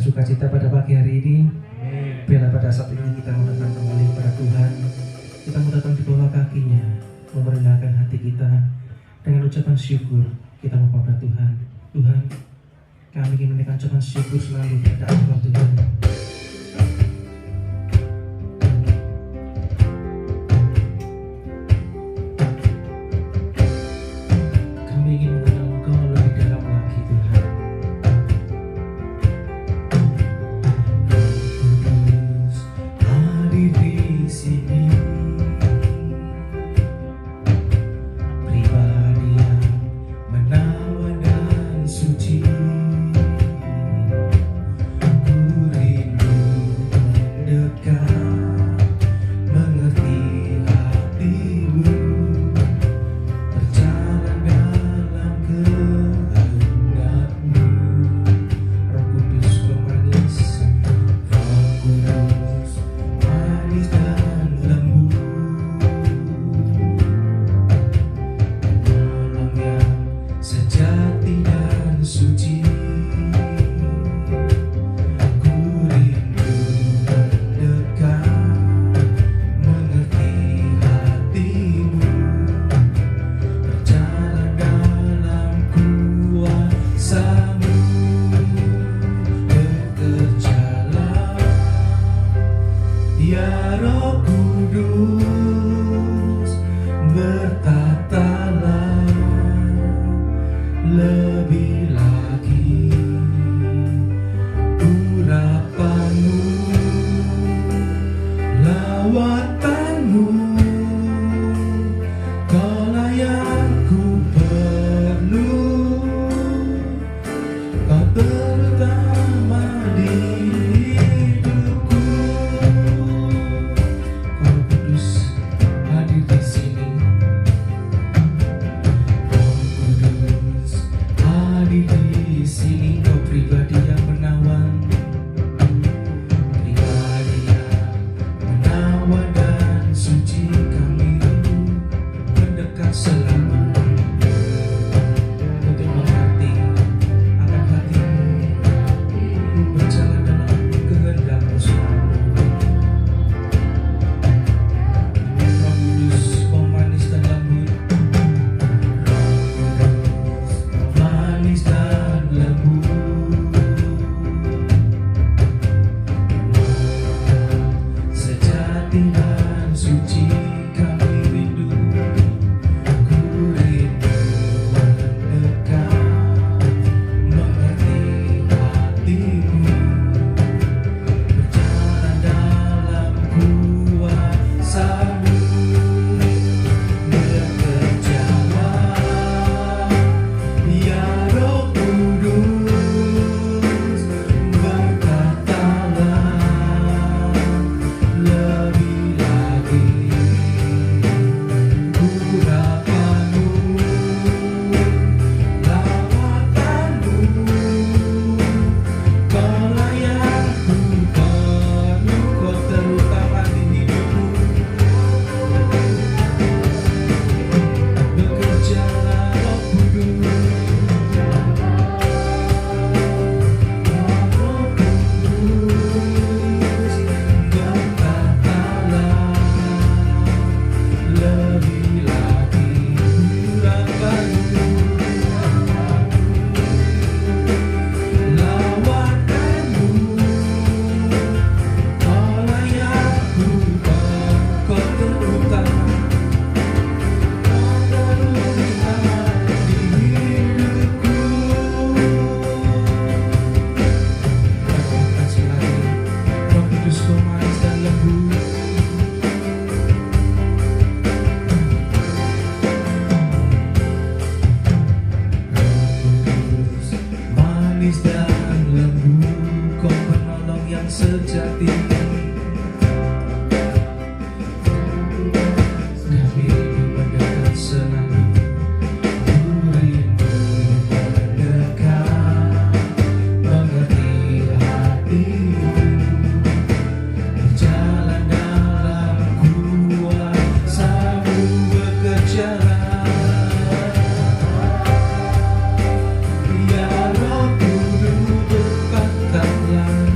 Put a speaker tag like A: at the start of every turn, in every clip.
A: sukacita pada pagi hari ini. Biarlah pada saat ini kita mau datang kembali kepada Tuhan. Kita mau datang di bawah kakinya, merendahkan hati kita dengan ucapan syukur. Kita mau kepada Tuhan. Tuhan, kami ingin menaikkan ucapan syukur selalu pada Engkau Tuhan. Kami ingin mengenal Engkau lebih dalam lagi Tuhan. Hadir di sini, pribadi yang menawan dan suci. Ku rindu mendekat, mengerti hatimu, berjalan dalam kehendakmu. Roh Kudus pemanis, Roh Kudus manis dan lembut, penolong yang sejati dan suci. Ku rindu mendekat, mengerti hatimu, berjalan dalam kuasa-Mu. Bekerjalah ya Roh Kudus, bertatalah lebih lagi urapan-Mu, lawatan-Mu. Kaulah yang ku perlu, Kau terutama di hidupku. Roh Kudus hadir di sini. Roh Kudus hadir di sini. Kau pribadi yang menawan, pribadi yang menawan dan suci. Kami rindu mendekat selalu untuk mengerti akan hatimu, berjalan dalam kehendak-Mu selalu. Roh Kudus pemanis dan lembut, Roh Kudus manis dan lembut, sejati dan suci. Kami rindu, ku rindu mendekat, mengerti hatimu, berjalan dalam kuasa-Mu. Bekerjalah ya Roh Kudus, berkatalah lebih lagi urapan-Mu, lawatan-Mu. Kaulah yang ku perlu, Kau terutama di hidupku. Bekerjalah Roh Kudus, Roh Kudus, berkatalah lebih lagi urapan-Mu, lawatan-Mu. Kaulah yang ku perlu, Kau terutama di hidupku. Katakan sekali, Roh Kudus pemanis dan lembut, Kudus manis dan lembut. Kau penolong yang sejati. Kami rindu mendekat selalu. Ku rindu mendekat, mengerti hatimu, berjalan dalam kuasa-Mu. Bekerjalah ya Roh Kudus, berkatalah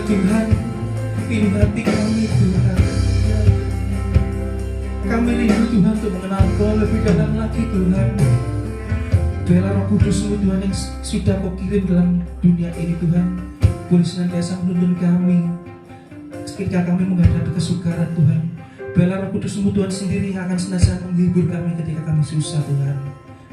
A: Tuhan, ini hati kami Tuhan. Kami rindu Tuhan untuk mengenal Kau lebih dalam lagi Tuhan. Biarlah Roh Kudus-Mu Tuhan yang sudah Kau kirim dalam dunia ini Tuhan, boleh senantiasa menuntun kami ketika kami menghadapi kesukaran Tuhan. Biarlah Roh Kudus-Mu Tuhan sendiri yang akan senantiasa menghibur kami ketika kami susah Tuhan.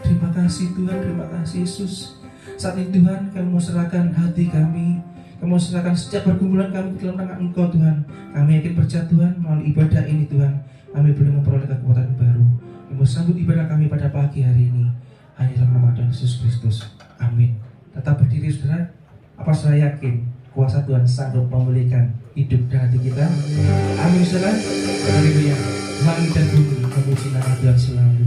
A: Terima kasih Tuhan, terima kasih Yesus. Saat ini Tuhan, kami mau serahkan hati kami. Kami mau serahkan setiap pergumulan kami ke dalam tangan Engkau Tuhan. Kami yakin percaya Tuhan, melalui ibadah ini Tuhan, kami boleh memperoleh kekuatan baru. Kami mau sambut ibadah kami pada pagi hari ini. Hanya dalam nama Tuhan Yesus Kristus. Amin. Tetap berdiri saudara. Apa saudara yakin kuasa Tuhan sanggup memulihkan hidup dan hati kita? Amin saudara. Haleluya. Langit dan bumi memuji nama Tuhan selalu.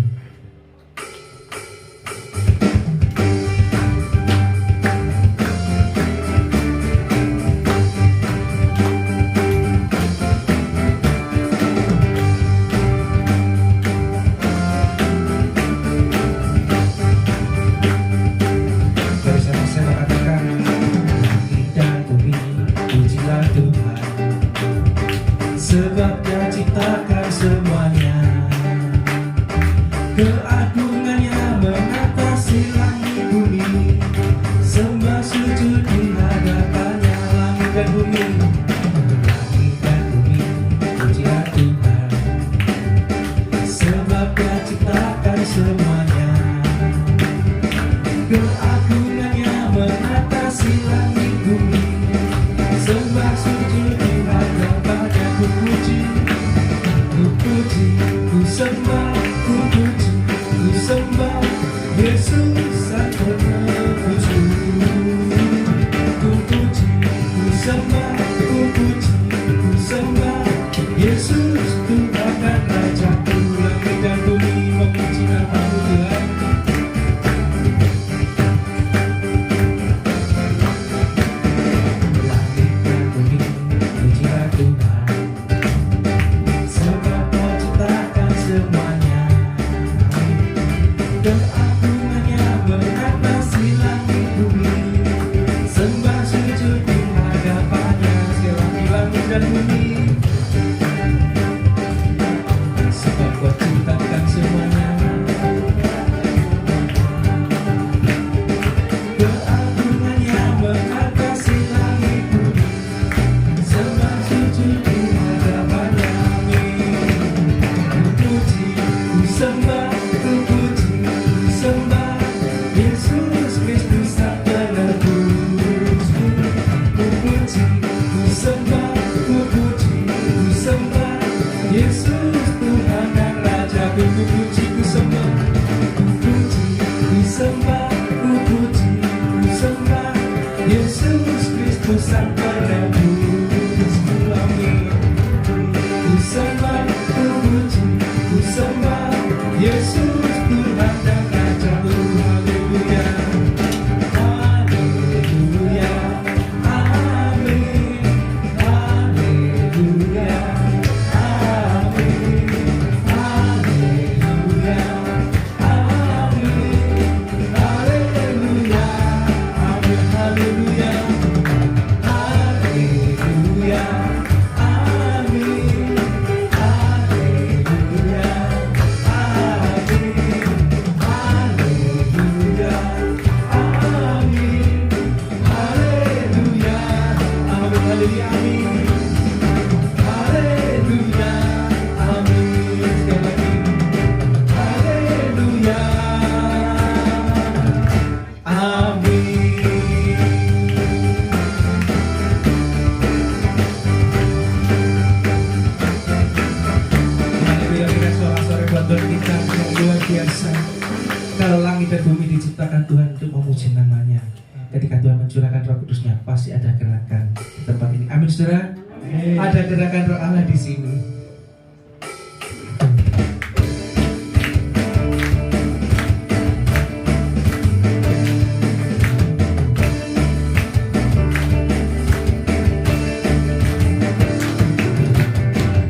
A: semuanya. Keagungannya mengatasi langit bumi, sembah sujud di hadapannya. Langit dan bumi, langit dan bumi, pujilah Tuhan, sebab Dia ciptakan semuanya. Keagungannya mengatasi langit bumi, sembah sujud di hadapannya. Ku puji, ku puji, ku sembah, ku puji, ku sembah Yesus Sang Penebusku. Ku puji, ku sembah, ku puji, ku sembah Yesus Tuhan dan Rajaku. Langit dan bumi memuji nama-Mu Tuhan. Langit dan bumi pujilah Tuhan, sebab Kau ciptakan semuanya. Keagungannya mengatasi langit bumi, sembah sujud di hadapannya. Sekali langit dan bumi, sebab Kau ciptakan semuanya. Keagungannya mengatasi langit bumi, sembah sujud di hadapannya. Ku puji, ku sembah, ku puji, ku sembah Yesus Kristus Sang Penebusku. Ku puji, ku sembah, ku puji, ku sembah Yesus Tuhan dan Rajaku. Ku puji, ku sembah, ku puji, ku sembah, ku puji, ku sembah Yesus Kristus Sang Penebusku. Amin. Ku sembah, ku puji, ku sembah Yesus Tuhan dan Rajaku. Haleluya, haleluya, amin, haleluya, amin, haleluya, amin, haleluya, amin, haleluya, haleluya, amin, haleluya, amin, haleluya, amin, haleluya, amin, haleluya, amin, haleluya, amin. Sekali lagi, haleluya, amin. Haleluya, kita sorak-sorai buat Tuhan kita yang luar biasa. Kalau langit dan bumi diciptakan Tuhan untuk memuji nama-Nya, ketika Tuhan mencurahkan Roh Kudus-Nya, pasti ada gerakan di tempat ini. Amin, saudara. Ada gerakan Roh Allah di sini.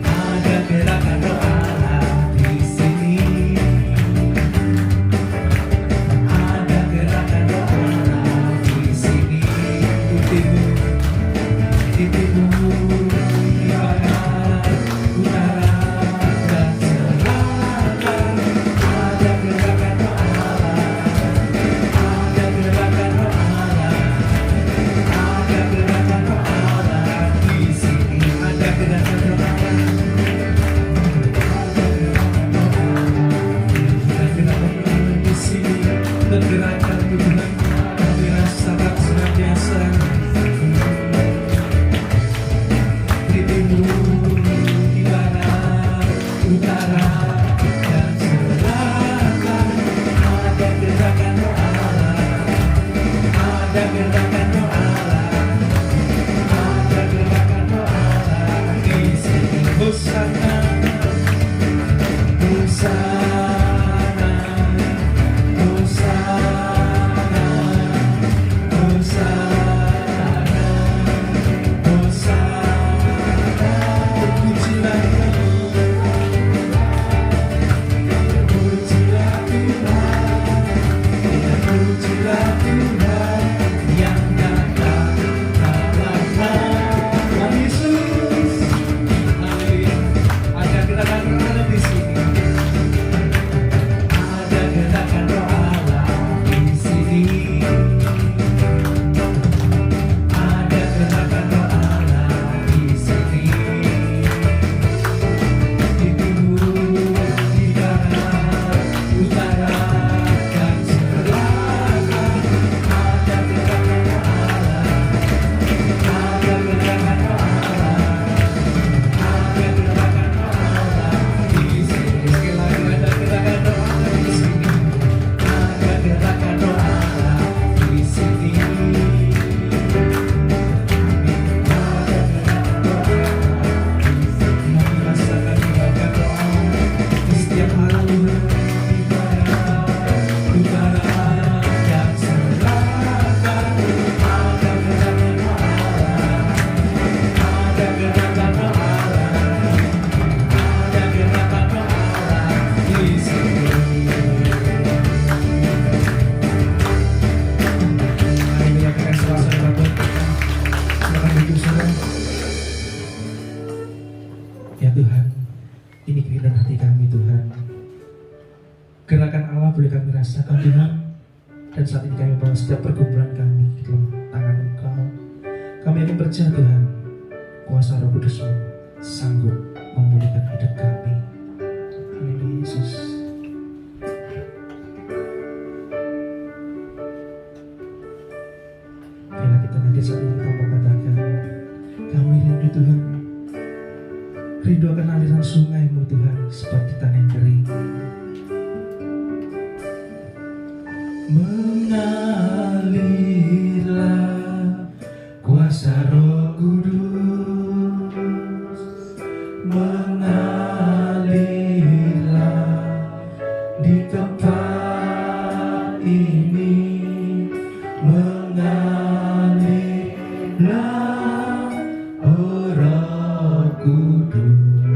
A: Ada gerakan Roh Allah di sini. Ada gerakan Roh Allah di sini. Di timur, di barat, hati kami Tuhan. Gerakan Allah boleh kami rasakan Tuhan. Dan saat ini kami bawa setiap pergumulan kami di dalam tangan Engkau. Kami akan percaya Tuhan, kuasa Roh Kudus-Mu sanggup memulihkan hidup kami. Haleluya Yesus. Bila kita hadir saat ini tanpa katakan, kami rindu Tuhan, rindu akan aliran sungai-Mu Tuhan, seperti tanah yang kering. Mengalirlah kuasa Roh Kudus, mengalirlah di tempat ini, mengalirlah oh Roh Kudus,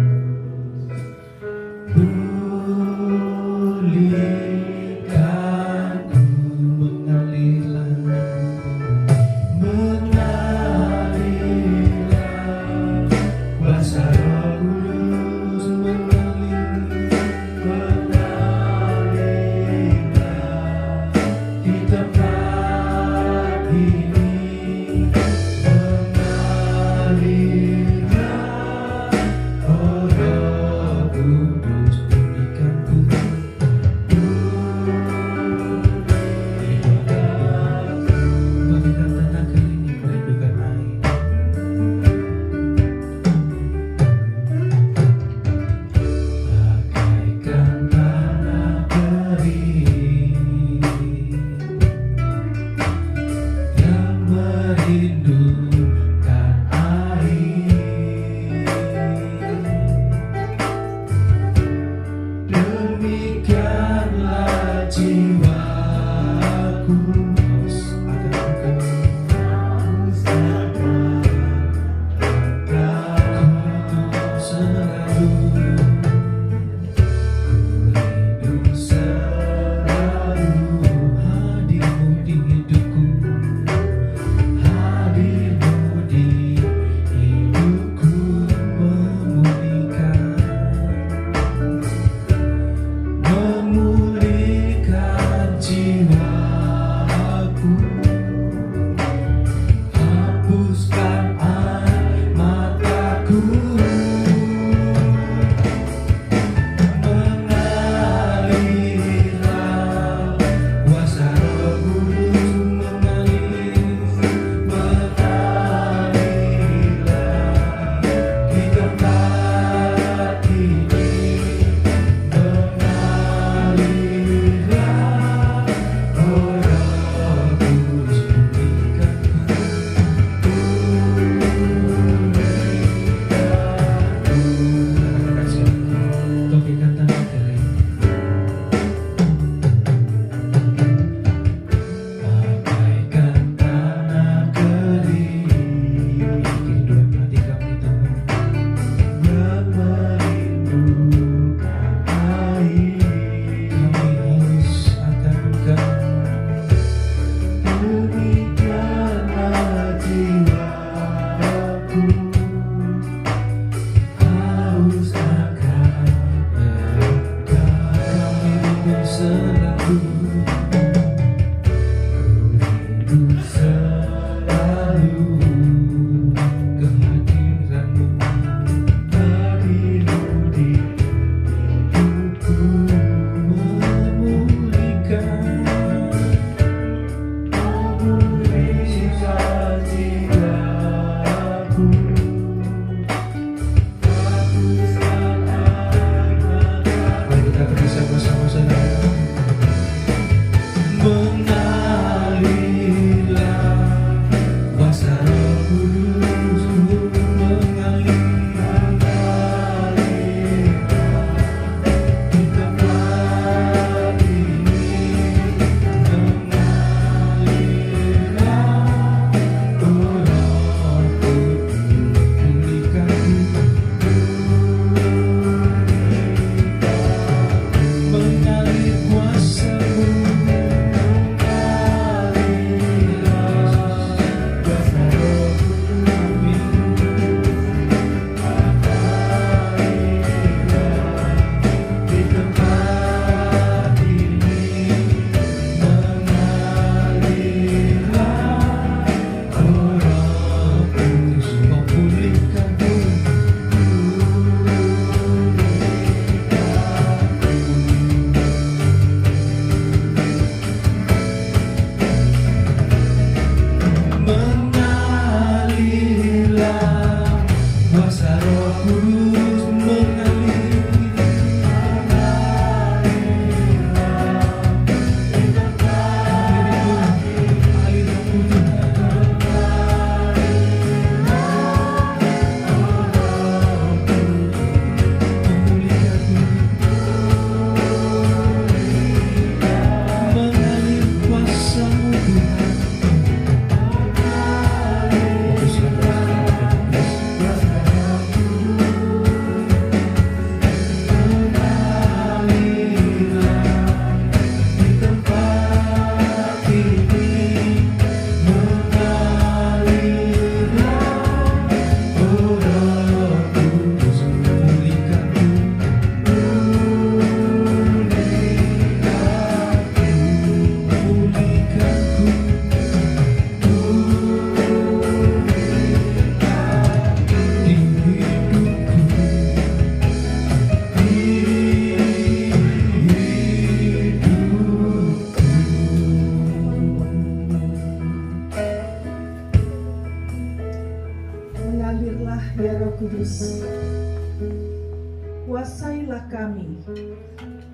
B: kami,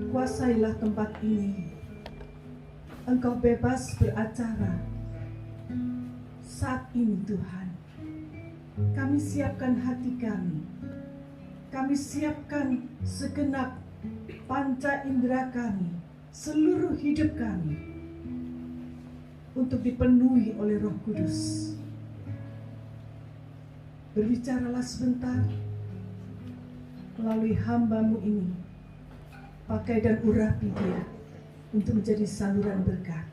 B: kuasailah tempat ini. Engkau bebas beracara saat ini Tuhan. Kami siapkan hati kami. Kami siapkan segenap panca indera kami, seluruh hidup kami, untuk dipenuhi oleh Roh Kudus. Berbicaralah sebentar melalui hamba-Mu ini. Pakai dan urapi dia untuk menjadi saluran berkat.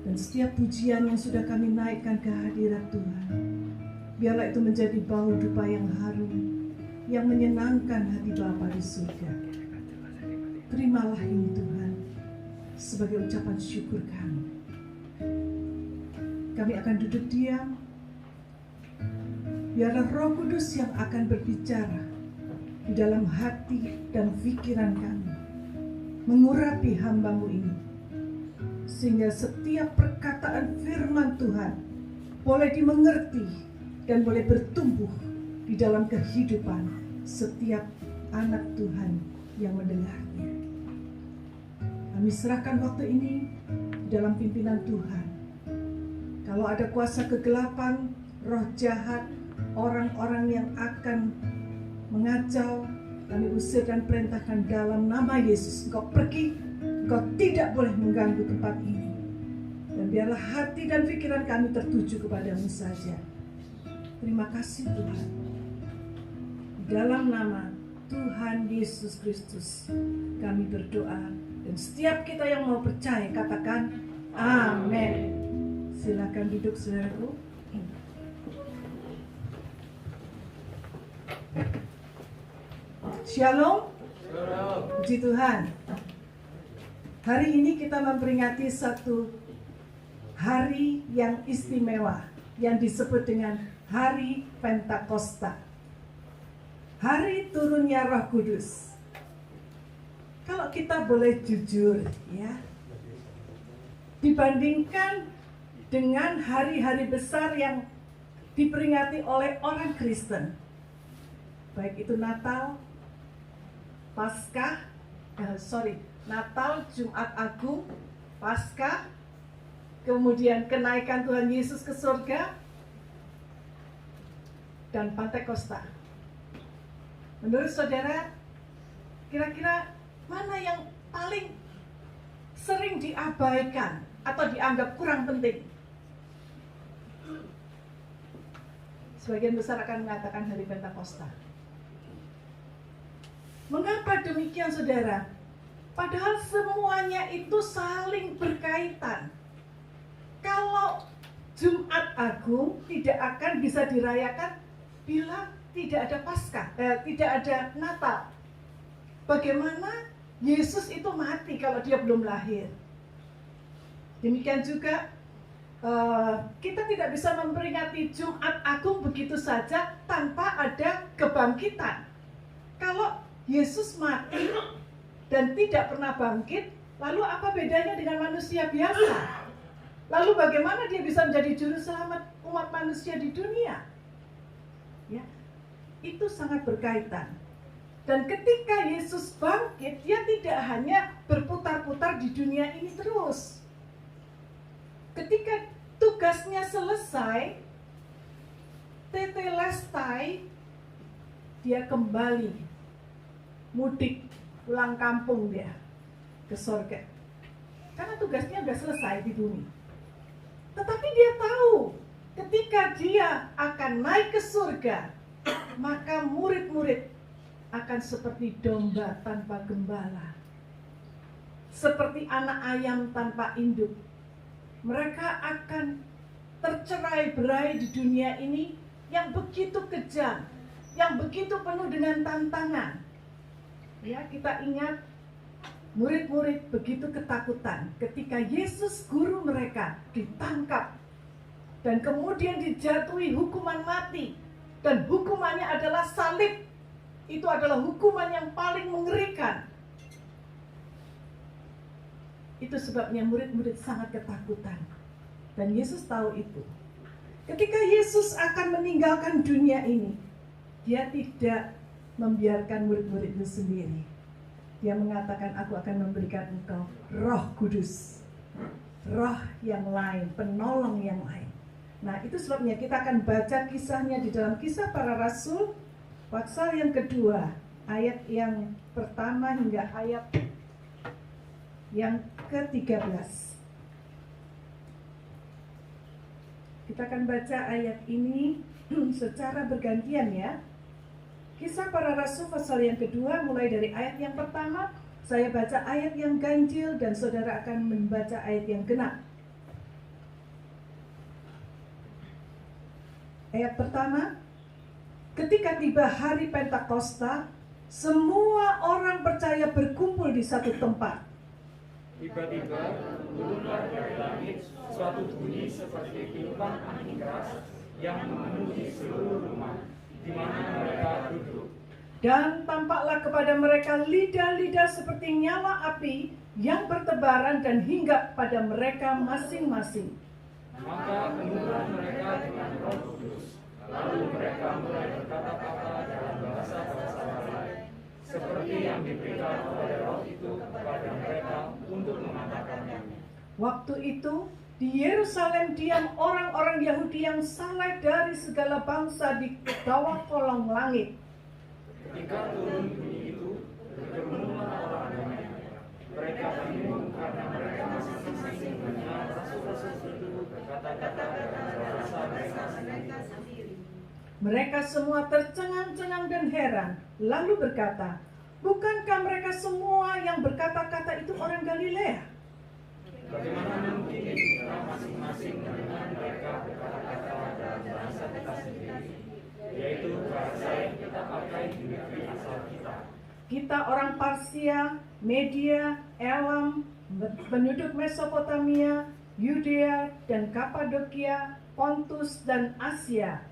B: Dan setiap pujian yang sudah kami naikkan ke hadirat Tuhan, biarlah itu menjadi bau dupa yang harum, yang menyenangkan hati Bapa di surga. Terimalah ini Tuhan, sebagai ucapan syukur kami. Kami akan duduk diam. Biarlah Roh Kudus yang akan berbicara di dalam hati dan pikiran kami, mengurapi hamba-Mu ini, sehingga setiap perkataan firman Tuhan boleh dimengerti dan boleh bertumbuh di dalam kehidupan setiap anak Tuhan yang mendengarnya. Kami serahkan waktu ini di dalam pimpinan Tuhan. Kalau ada kuasa kegelapan, roh jahat, orang-orang yang akan mengacau, kami usir dan perintahkan dalam nama Yesus. Engkau pergi, engkau tidak boleh mengganggu tempat ini. Dan biarlah hati dan pikiran kami tertuju kepada-Mu saja. Terima kasih Tuhan. Di dalam nama Tuhan Yesus Kristus kami berdoa. Dan setiap kita yang mau percaya katakan amin. Silakan duduk saudaraku. Shalom. Puji Tuhan. Hari ini kita memperingati satu hari yang istimewa yang disebut dengan Hari Pentakosta. Hari turunnya Roh Kudus. Kalau kita boleh jujur ya, dibandingkan dengan hari-hari besar yang diperingati oleh orang Kristen, baik itu Natal, Paskah, Natal, Jumat Agung, Paskah, kemudian kenaikan Tuhan Yesus ke surga, dan Pentakosta. Menurut saudara, kira-kira mana yang paling sering diabaikan atau dianggap kurang penting? Sebagian besar akan mengatakan hari Pentakosta. Mengapa demikian saudara? Padahal semuanya itu saling berkaitan. Kalau Jumat Agung tidak akan bisa dirayakan bila tidak ada Paskah, tidak ada Natal. Bagaimana Yesus itu mati kalau dia belum lahir? Demikian juga kita tidak bisa memperingati Jumat Agung begitu saja tanpa ada kebangkitan. Kalau Yesus mati dan tidak pernah bangkit, lalu apa bedanya dengan manusia biasa? Lalu bagaimana dia bisa menjadi juru selamat umat manusia di dunia? Ya, itu sangat berkaitan. Dan ketika Yesus bangkit, dia tidak hanya berputar-putar di dunia ini terus. Ketika tugasnya selesai, tetelestai, dia kembali mudik pulang kampung dia ke surga. Karena tugasnya sudah selesai di bumi. Tetapi dia tahu ketika dia akan naik ke surga, maka murid-murid akan seperti domba tanpa gembala, seperti anak ayam tanpa induk. Mereka akan tercerai-berai di dunia ini yang begitu kejam, yang begitu penuh dengan tantangan. Ya, kita ingat murid-murid begitu ketakutan ketika Yesus guru mereka ditangkap dan kemudian dijatuhi hukuman mati, dan hukumannya adalah salib. Itu adalah hukuman yang paling mengerikan. Itu sebabnya murid-murid sangat ketakutan. Dan Yesus tahu itu. Ketika Yesus akan meninggalkan dunia ini, dia tidak membiarkan murid-murid itu sendiri. Dia mengatakan, aku akan memberikan engkau Roh Kudus, roh yang lain, penolong yang lain. Nah, itu sebabnya kita akan baca kisahnya di dalam Kisah Para Rasul pasal yang kedua, ayat yang pertama hingga ayat yang ke-13. Kita akan baca ayat ini secara bergantian ya. Kisah Para Rasul pasal yang kedua mulai dari ayat yang pertama. Saya baca ayat yang ganjil dan saudara akan membaca ayat yang genap. Ayat pertama, ketika tiba hari Pentakosta, semua orang percaya berkumpul di satu tempat.
C: Tiba-tiba turunlah dari langit suatu bunyi seperti tiupan angin keras yang memenuhi seluruh rumah di mana mereka duduk.
B: Dan tampaklah kepada mereka lidah-lidah seperti nyala api yang bertebaran dan hinggap pada mereka masing-masing.
C: Maka penuhlah mereka dengan Roh Kudus. Lalu mereka mulai berkata-kata dalam bahasa-bahasa lain, seperti yang diberikan oleh Roh itu kepada mereka untuk mengatakannya.
B: Waktu itu di Yerusalem diam orang-orang Yahudi yang saleh dari segala bangsa di bawah kolong langit.
C: Ketika turun bunyi itu, berkerumunlah orang banyak. Mereka bingung karena mereka masing-masing mendengar rasul-rasul itu berkata-kata dalam bahasa mereka sendiri.
B: Mereka semua tercengang-cengang dan heran, lalu berkata, bukankah mereka semua yang berkata-kata itu orang Galilea?
C: Bagaimana mungkin kita masing-masing mendengar mereka berkata-kata dalam bahasa kita sendiri, yaitu bahasa yang kita pakai di negeri asal kita.
B: Kita orang Parsia, Media, Elam, penduduk Mesopotamia, Yudea dan Kapadokia, Pontus dan Asia,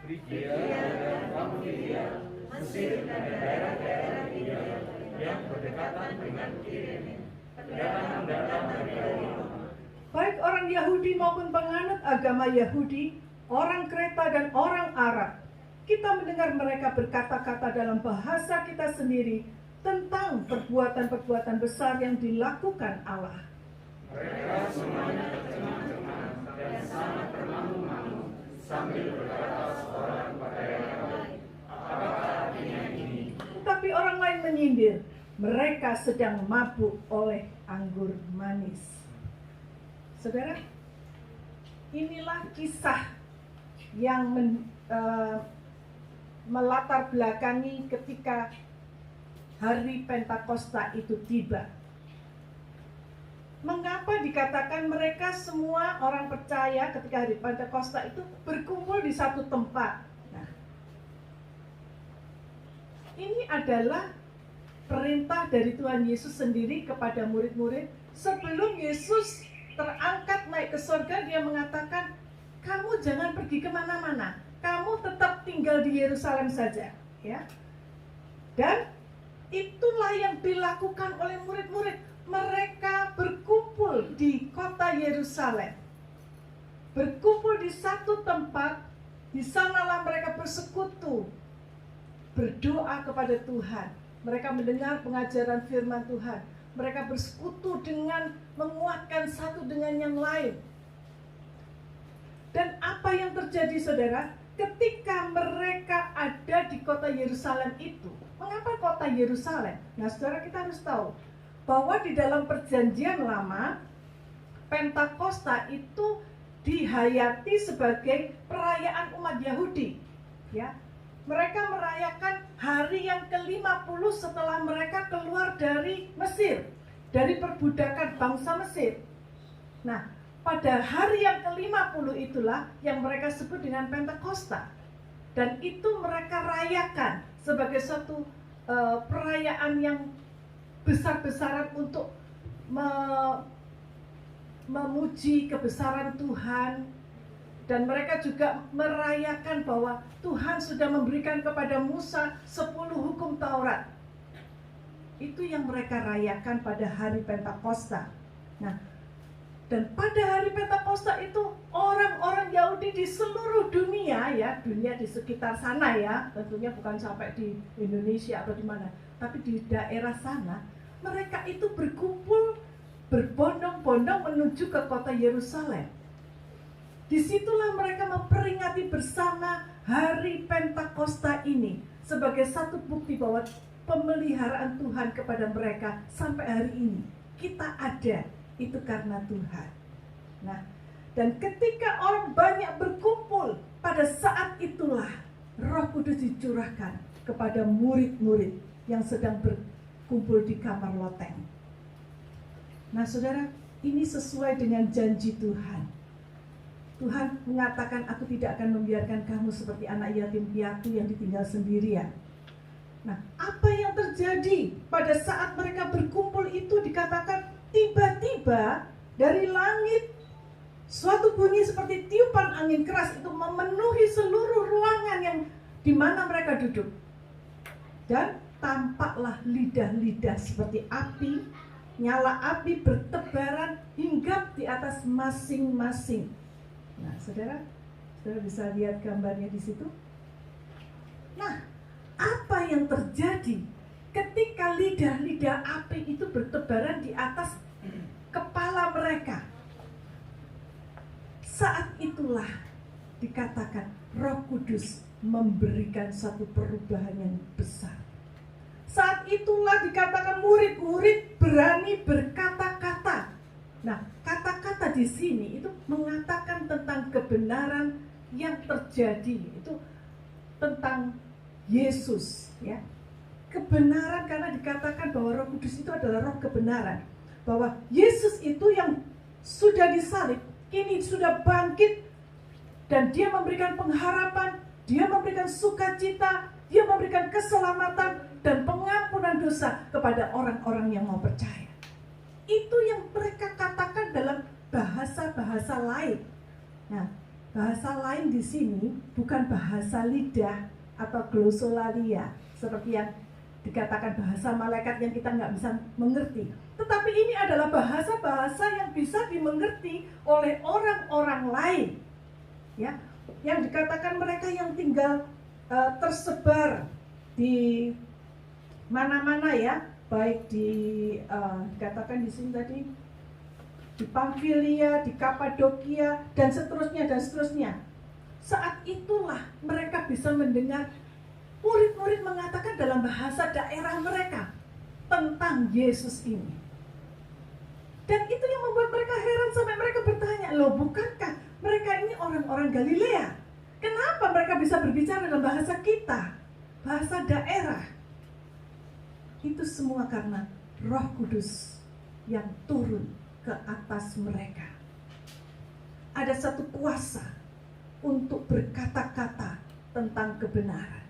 C: Frigia dan Pamfilia, Mesir dan daerah-daerah Libya yang berdekatan dengan Kirene, pendatang-pendatang dari Eropa.
B: baik orang Yahudi maupun penganut agama Yahudi, orang Kreta dan orang Arab. Kita mendengar mereka berkata-kata dalam bahasa kita sendiri tentang perbuatan-perbuatan besar yang dilakukan Allah.
C: Mereka semuanya tercengang-cengang dan sangat termangu-mangu sambil berkata seorang pada yang lain, apakah artinya ini?
B: Tapi orang lain menyindir, mereka sedang mabuk oleh anggur manis. Saudara, inilah kisah yang melatar belakangi ketika hari Pentakosta itu tiba. Mengapa dikatakan mereka semua orang percaya ketika hari Pentakosta itu berkumpul di satu tempat? Nah, ini adalah perintah dari Tuhan Yesus sendiri kepada murid-murid. Sebelum Yesus terangkat naik ke surga, dia mengatakan, kamu jangan pergi kemana-mana, kamu tetap tinggal di Yerusalem saja, ya. Dan itulah yang dilakukan oleh murid-murid. Mereka berkumpul di kota Yerusalem, berkumpul di satu tempat. Di sanalah mereka bersekutu, berdoa kepada Tuhan. Mereka mendengar pengajaran firman Tuhan. Mereka bersekutu dengan menguatkan satu dengan yang lain. Dan apa yang terjadi, saudara? Ketika mereka ada di kota Yerusalem itu, mengapa kota Yerusalem? Nah, saudara, kita harus tahu bahwa di dalam perjanjian lama, Pentakosta itu dihayati sebagai perayaan umat Yahudi. Ya, mereka merayakan hari yang ke-50 setelah mereka keluar dari Mesir, dari perbudakan bangsa Mesir. Nah, pada hari yang ke-50 itulah yang mereka sebut dengan Pentakosta. Dan itu mereka rayakan sebagai suatu perayaan yang besar-besaran untuk memuji kebesaran Tuhan. Dan mereka juga merayakan bahwa Tuhan sudah memberikan kepada Musa 10 hukum Taurat. Itu yang mereka rayakan pada hari Pentakosta. Nah, Dan pada hari Pentakosta itu orang-orang Yahudi di seluruh dunia, ya, dunia di sekitar sana ya, tentunya bukan sampai di Indonesia atau di mana, tapi di daerah sana, mereka itu berkumpul berbondong-bondong menuju ke kota Yerusalem. Disitulah mereka memperingati bersama hari Pentakosta ini sebagai satu bukti bahwa pemeliharaan Tuhan kepada mereka sampai hari ini. Kita ada, itu karena Tuhan. Nah, dan ketika orang banyak berkumpul, pada saat itulah Roh Kudus dicurahkan kepada murid-murid yang sedang berkumpul di kamar loteng. Nah, saudara, ini sesuai dengan janji Tuhan. Tuhan mengatakan, aku tidak akan membiarkan kamu seperti anak yatim piatu yang ditinggal sendirian. Nah, apa yang terjadi pada saat mereka berkumpul itu dikatakan tiba-tiba dari langit suatu bunyi seperti tiupan angin keras itu memenuhi seluruh ruangan yang di mana mereka duduk. Dan tampaklah lidah-lidah seperti api, nyala api bertebaran hinggap di atas masing-masing. Nah, saudara bisa lihat gambarnya di situ. Nah, apa yang terjadi ketika lidah-lidah api itu bertebaran di atas kepala mereka? Saat itulah dikatakan Roh Kudus memberikan satu perubahan yang besar. Saat itulah dikatakan murid-murid berani berkata-kata. Nah, kata-kata di sini itu mengatakan tentang kebenaran yang terjadi, itu tentang Yesus, ya. Kebenaran karena dikatakan bahwa Roh Kudus itu adalah roh kebenaran. Bahwa Yesus itu yang sudah disalib, kini sudah bangkit, dan dia memberikan pengharapan, dia memberikan sukacita, dia memberikan keselamatan dan pengampunan dosa kepada orang-orang yang mau percaya. Itu yang mereka katakan dalam bahasa-bahasa lain. Nah, bahasa lain di sini bukan bahasa lidah atau glosolalia seperti yang dikatakan bahasa malaikat yang kita nggak bisa mengerti. Tetapi ini adalah bahasa-bahasa yang bisa dimengerti oleh orang-orang lain, ya, yang dikatakan mereka yang tinggal tersebar di mana-mana, ya, baik di dikatakan di sini tadi di Pamfilia, di Kapadokia, dan seterusnya dan seterusnya. Saat itulah mereka bisa mendengar murid-murid mengatakan dalam bahasa daerah mereka tentang Yesus ini. Dan itu yang membuat mereka heran sampai mereka bertanya, loh, bukankah mereka ini orang-orang Galilea? Kenapa mereka bisa berbicara dalam bahasa kita, bahasa daerah? Itu semua karena Roh Kudus yang turun ke atas mereka. Ada satu kuasa untuk berkata-kata tentang kebenaran.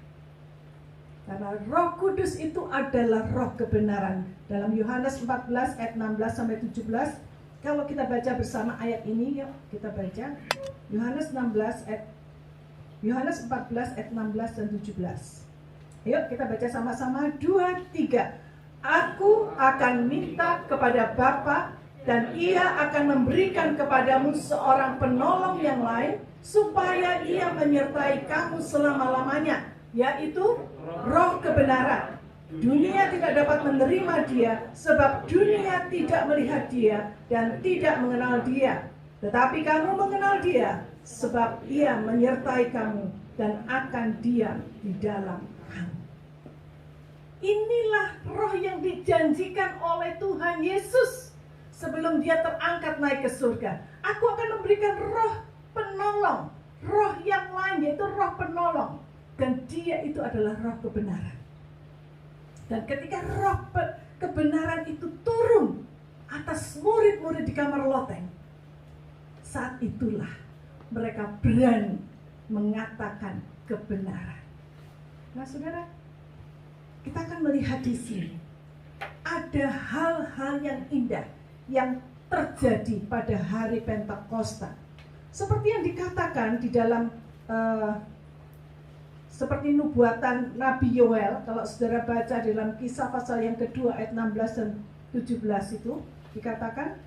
B: Karena Roh Kudus itu adalah roh kebenaran. Dalam Yohanes 14 ayat 16 sampai 17, kalau kita baca bersama ayat ini, yuk kita baca. Yohanes 14 ayat 16 dan 17. Yuk kita baca sama-sama, 2, 3. Aku akan minta kepada Bapa, dan Ia akan memberikan kepadamu seorang penolong yang lain, supaya Ia menyertai kamu selama-lamanya, yaitu Roh kebenaran. Dunia tidak dapat menerima Dia, sebab dunia tidak melihat Dia dan tidak mengenal Dia. Tetapi kamu mengenal Dia, sebab Ia menyertai kamu dan akan diam di dalam kamu. Inilah roh yang dijanjikan oleh Tuhan Yesus sebelum Dia terangkat naik ke surga. Aku akan memberikan roh penolong, roh yang lain, yaitu roh penolong. Dan Dia itu adalah roh kebenaran. Dan ketika roh kebenaran itu turun atas murid-murid di kamar loteng, saat itulah mereka berani mengatakan kebenaran. Nah, saudara, kita akan melihat di sini ada hal-hal yang indah yang terjadi pada hari Pentakosta. Seperti yang dikatakan di dalam seperti nubuatan Nabi Yoel, kalau saudara baca dalam Kisah pasal yang kedua ayat 16 dan 17 itu dikatakan,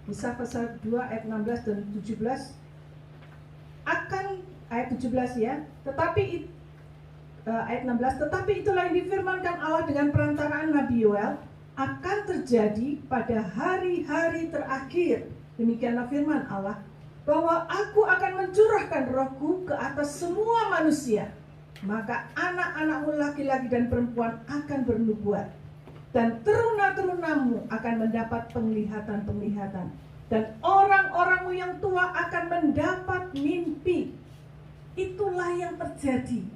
B: Kisah pasal 2 ayat 16 dan 17 akan ayat 17 ya. Tetapi ayat 16, tetapi itulah yang difirmankan Allah dengan perantaraan Nabi Yoel akan terjadi pada hari-hari terakhir. Demikianlah firman Allah, bahwa aku akan mencurahkan rohku ke atas semua manusia. Maka anak-anakmu laki-laki dan perempuan akan bernubuat, dan teruna-terunamu akan mendapat penglihatan-penglihatan, dan orang-orangmu yang tua akan mendapat mimpi. Itulah yang terjadi,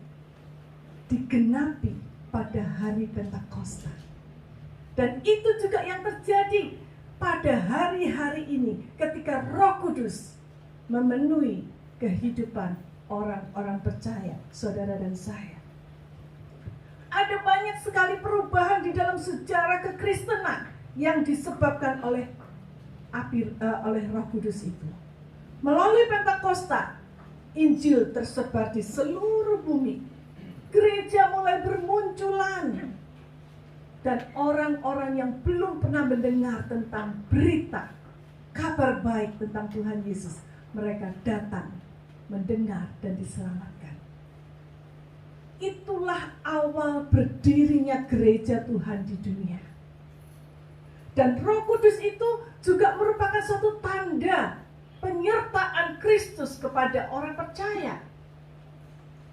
B: digenapi pada hari Pentakosta. Dan itu juga yang terjadi pada hari-hari ini ketika Roh Kudus memenuhi kehidupan orang-orang percaya, saudara dan saya. Ada banyak sekali perubahan di dalam sejarah kekristenan yang disebabkan oleh Roh Kudus itu. Melalui Pentakosta, Injil tersebar di seluruh bumi. Gereja mulai bermunculan. Dan orang-orang yang belum pernah mendengar tentang berita, kabar baik tentang Tuhan Yesus, mereka datang, mendengar dan diselamatkan. Itulah awal berdirinya gereja Tuhan di dunia. Dan Roh Kudus itu juga merupakan suatu tanda penyertaan Kristus kepada orang percaya.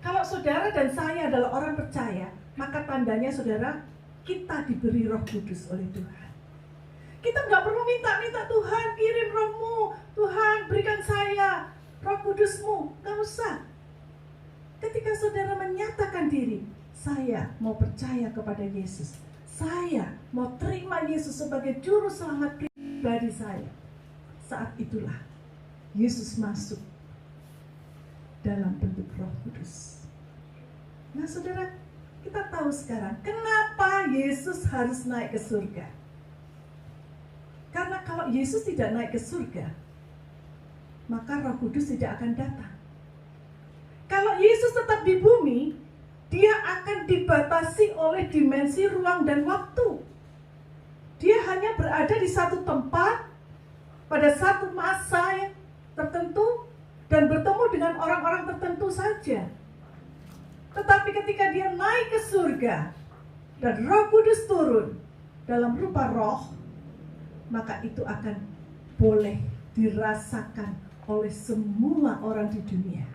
B: Kalau saudara dan saya adalah orang percaya, maka tandanya saudara, kita diberi Roh Kudus oleh Tuhan. Kita nggak perlu minta Tuhan kirim Rohmu, Tuhan berikan saya Roh Kudusmu, nggak usah. Ketika saudara menyatakan diri, saya mau percaya kepada Yesus, saya mau terima Yesus sebagai juru selamat pribadi saya, saat itulah Yesus masuk dalam bentuk Roh Kudus. Nah saudara, kita tahu sekarang kenapa Yesus harus naik ke surga. Karena kalau Yesus tidak naik ke surga, maka Roh Kudus tidak akan datang. Kalau Yesus tetap di bumi, dia akan dibatasi oleh dimensi ruang dan waktu. Dia hanya berada di satu tempat pada satu masa yang tertentu dan bertemu dengan orang-orang tertentu saja. Tetapi ketika dia naik ke surga dan Roh Kudus turun dalam rupa roh, maka itu akan boleh dirasakan oleh semua orang di dunia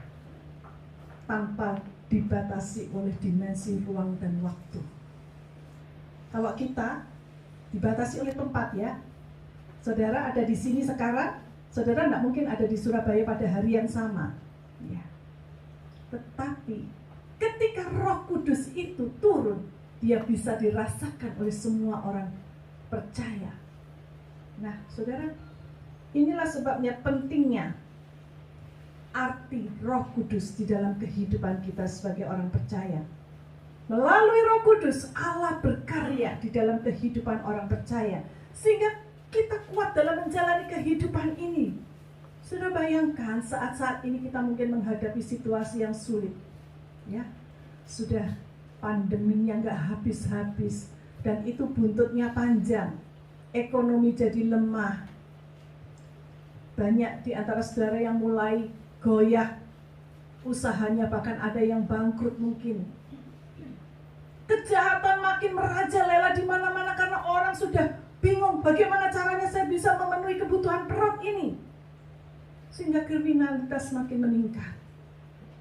B: tanpa dibatasi oleh dimensi ruang dan waktu. Kalau kita dibatasi oleh tempat ya, saudara ada di sini sekarang, saudara tidak mungkin ada di Surabaya pada hari yang sama. Ya. Tetapi ketika Roh Kudus itu turun, dia bisa dirasakan oleh semua orang percaya. Nah, saudara, inilah sebabnya pentingnya arti Roh Kudus di dalam kehidupan kita sebagai orang percaya. Melalui Roh Kudus, Allah berkarya di dalam kehidupan orang percaya, sehingga kita kuat dalam menjalani kehidupan ini. Sudah bayangkan saat-saat ini kita mungkin menghadapi situasi yang sulit. Ya, sudah pandeminya nggak habis-habis dan itu buntutnya panjang, ekonomi jadi lemah, banyak di antara saudara yang mulai goyah usahanya, bahkan ada yang bangkrut mungkin. Kejahatan makin merajalela di mana-mana karena orang sudah bingung bagaimana caranya saya bisa memenuhi kebutuhan perut ini, sehingga kriminalitas makin meningkat.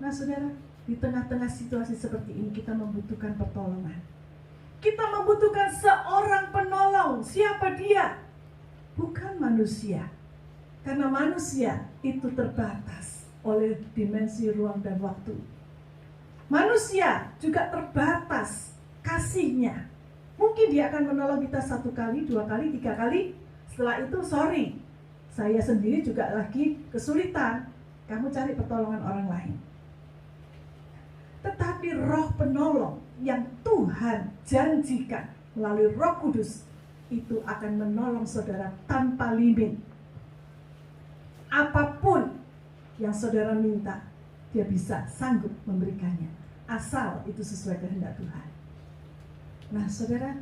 B: Nah saudara, di tengah-tengah situasi seperti ini kita membutuhkan pertolongan. Kita membutuhkan seorang penolong. Siapa dia? Bukan manusia. Karena manusia itu terbatas oleh dimensi ruang dan waktu. Manusia juga terbatas kasihnya. Mungkin dia akan menolong kita 1 kali, 2 kali, 3 kali. Setelah itu sorry, saya sendiri juga lagi kesulitan. Kamu cari pertolongan orang lain. Tetapi Roh penolong yang Tuhan janjikan melalui Roh Kudus itu akan menolong saudara tanpa limit. Apapun yang saudara minta, dia bisa sanggup memberikannya, asal itu sesuai kehendak Tuhan. Nah saudara,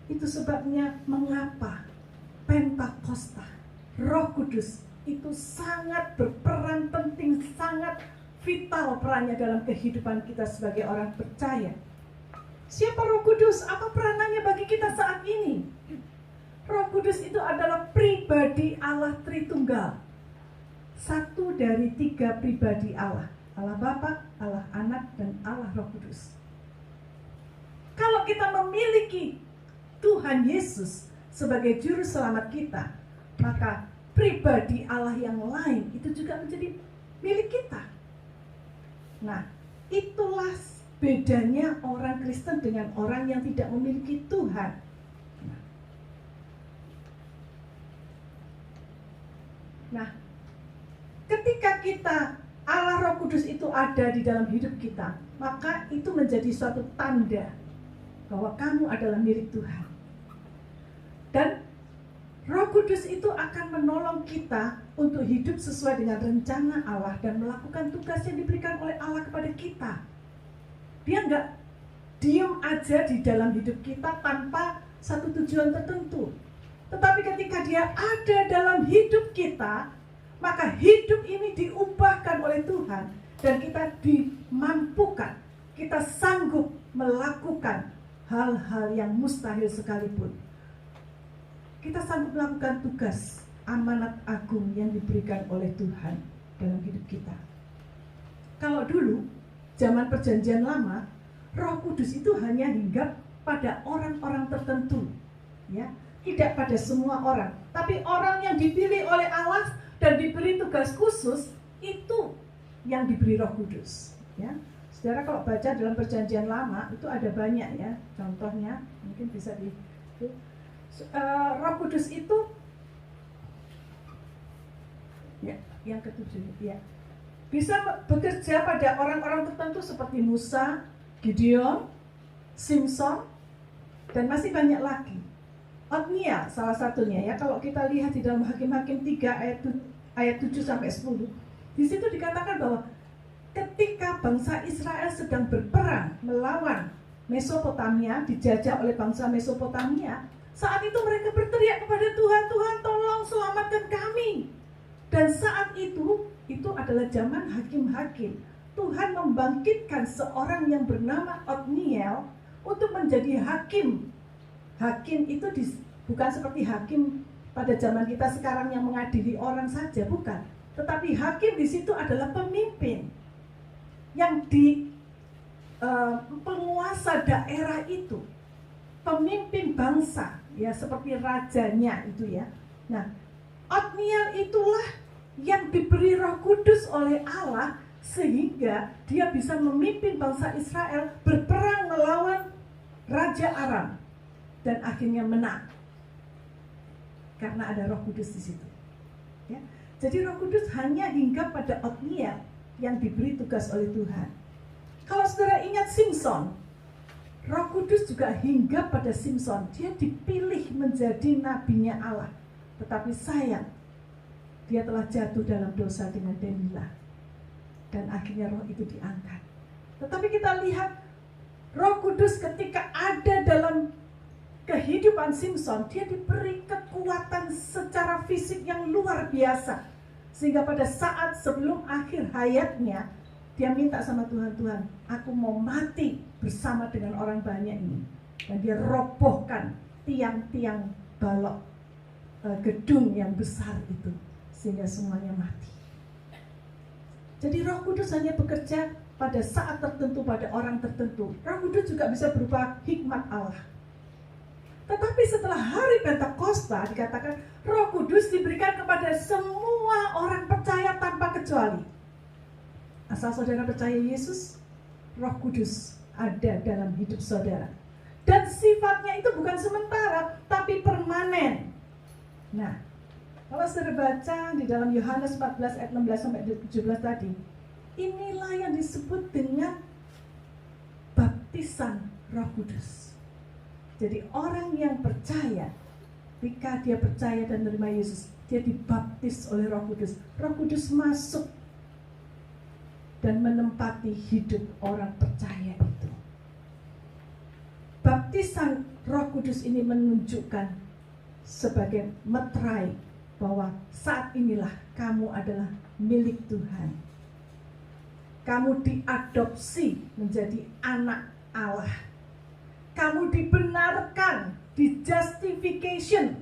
B: itu sebabnya mengapa Pentakosta Roh Kudus itu sangat berperan penting, sangat vital perannya dalam kehidupan kita sebagai orang percaya. Siapa Roh Kudus? Apa peranannya bagi kita saat ini? Roh Kudus itu adalah pribadi Allah Tritunggal. Satu dari 3 pribadi Allah. Allah Bapa, Allah Anak, dan Allah Roh Kudus. Kalau kita memiliki Tuhan Yesus sebagai juru selamat kita, maka pribadi Allah yang lain itu juga menjadi milik kita. Nah, itulah bedanya orang Kristen dengan orang yang tidak memiliki Tuhan. Nah, ketika kita Allah Roh Kudus itu ada di dalam hidup kita, maka itu menjadi suatu tanda bahwa kamu adalah milik Tuhan. Dan Roh Kudus itu akan menolong kita untuk hidup sesuai dengan rencana Allah dan melakukan tugas yang diberikan oleh Allah kepada kita. Dia nggak diem aja di dalam hidup kita tanpa satu tujuan tertentu. Tetapi ketika dia ada dalam hidup kita, maka hidup ini diubahkan oleh Tuhan dan kita dimampukan, kita sanggup melakukan hal-hal yang mustahil sekalipun. Kita sanggup melakukan tugas amanat agung yang diberikan oleh Tuhan dalam hidup kita. Kalau dulu, zaman Perjanjian Lama, Roh Kudus itu hanya hinggap pada orang-orang tertentu, ya, tidak pada semua orang. Tapi orang yang dipilih oleh Allah dan diberi tugas khusus itu yang diberi Roh Kudus, ya. Saudara kalau baca dalam Perjanjian Lama itu ada banyak, ya. Contohnya mungkin bisa Roh Kudus itu ya, yang ketujuh, ya, bisa bekerja pada orang-orang tertentu seperti Musa, Gideon, Simson, dan masih banyak lagi. Otniel salah satunya, ya. Kalau kita lihat di dalam Hakim-Hakim 3 ayat 7 sampai 10, di situ dikatakan bahwa ketika bangsa Israel sedang berperang melawan Mesopotamia, dijajah oleh bangsa Mesopotamia, saat itu mereka berteriak kepada Tuhan, Tuhan tolong selamatkan kami. Dan saat itu adalah zaman hakim-hakim. Tuhan membangkitkan seorang yang bernama Otniel untuk menjadi hakim. Hakim itu bukan seperti hakim pada zaman kita sekarang yang mengadili orang saja, bukan. Tetapi hakim di situ adalah pemimpin yang penguasa daerah itu, pemimpin bangsa, ya, seperti rajanya itu, ya. Nah, Otniel itulah yang diberi Roh Kudus oleh Allah sehingga dia bisa memimpin bangsa Israel berperang melawan Raja Aram dan akhirnya menang karena ada Roh Kudus di situ, ya. Jadi Roh Kudus hanya hinggap pada Otniel yang diberi tugas oleh Tuhan. Kalau saudara ingat Simson, Roh Kudus juga hinggap pada Simson. Dia dipilih menjadi nabinya Allah. Tetapi sayang, dia telah jatuh dalam dosa dengan Delila. Dan akhirnya roh itu diangkat. Tetapi kita lihat Roh Kudus ketika ada dalam kehidupan Simson, dia diberi kekuatan secara fisik yang luar biasa. Sehingga pada saat sebelum akhir hayatnya, dia minta sama Tuhan, Tuhan, aku mau mati bersama dengan orang banyak ini. Dan dia robohkan tiang-tiang balok gedung yang besar itu, sehingga semuanya mati. Jadi Roh Kudus hanya bekerja pada saat tertentu, pada orang tertentu. Roh Kudus juga bisa berupa hikmat Allah. Tetapi setelah hari Pentakosta dikatakan Roh Kudus diberikan kepada semua orang percaya tanpa kecuali. Asal saudara percaya Yesus, Roh Kudus ada dalam hidup saudara. Dan sifatnya itu bukan sementara, tapi permanen. Nah, kalau saudara baca di dalam Yohanes 14 ayat 16 sampai 17 tadi, inilah yang disebut dengan baptisan Roh Kudus. Jadi orang yang percaya, ketika dia percaya dan menerima Yesus, dia dibaptis oleh Roh Kudus. Roh Kudus masuk dan menempati hidup orang percaya itu. Baptisan Roh Kudus ini menunjukkan sebagai meterai bahwa saat inilah kamu adalah milik Tuhan. Kamu diadopsi menjadi anak Allah. Kamu dibenarkan, di justification,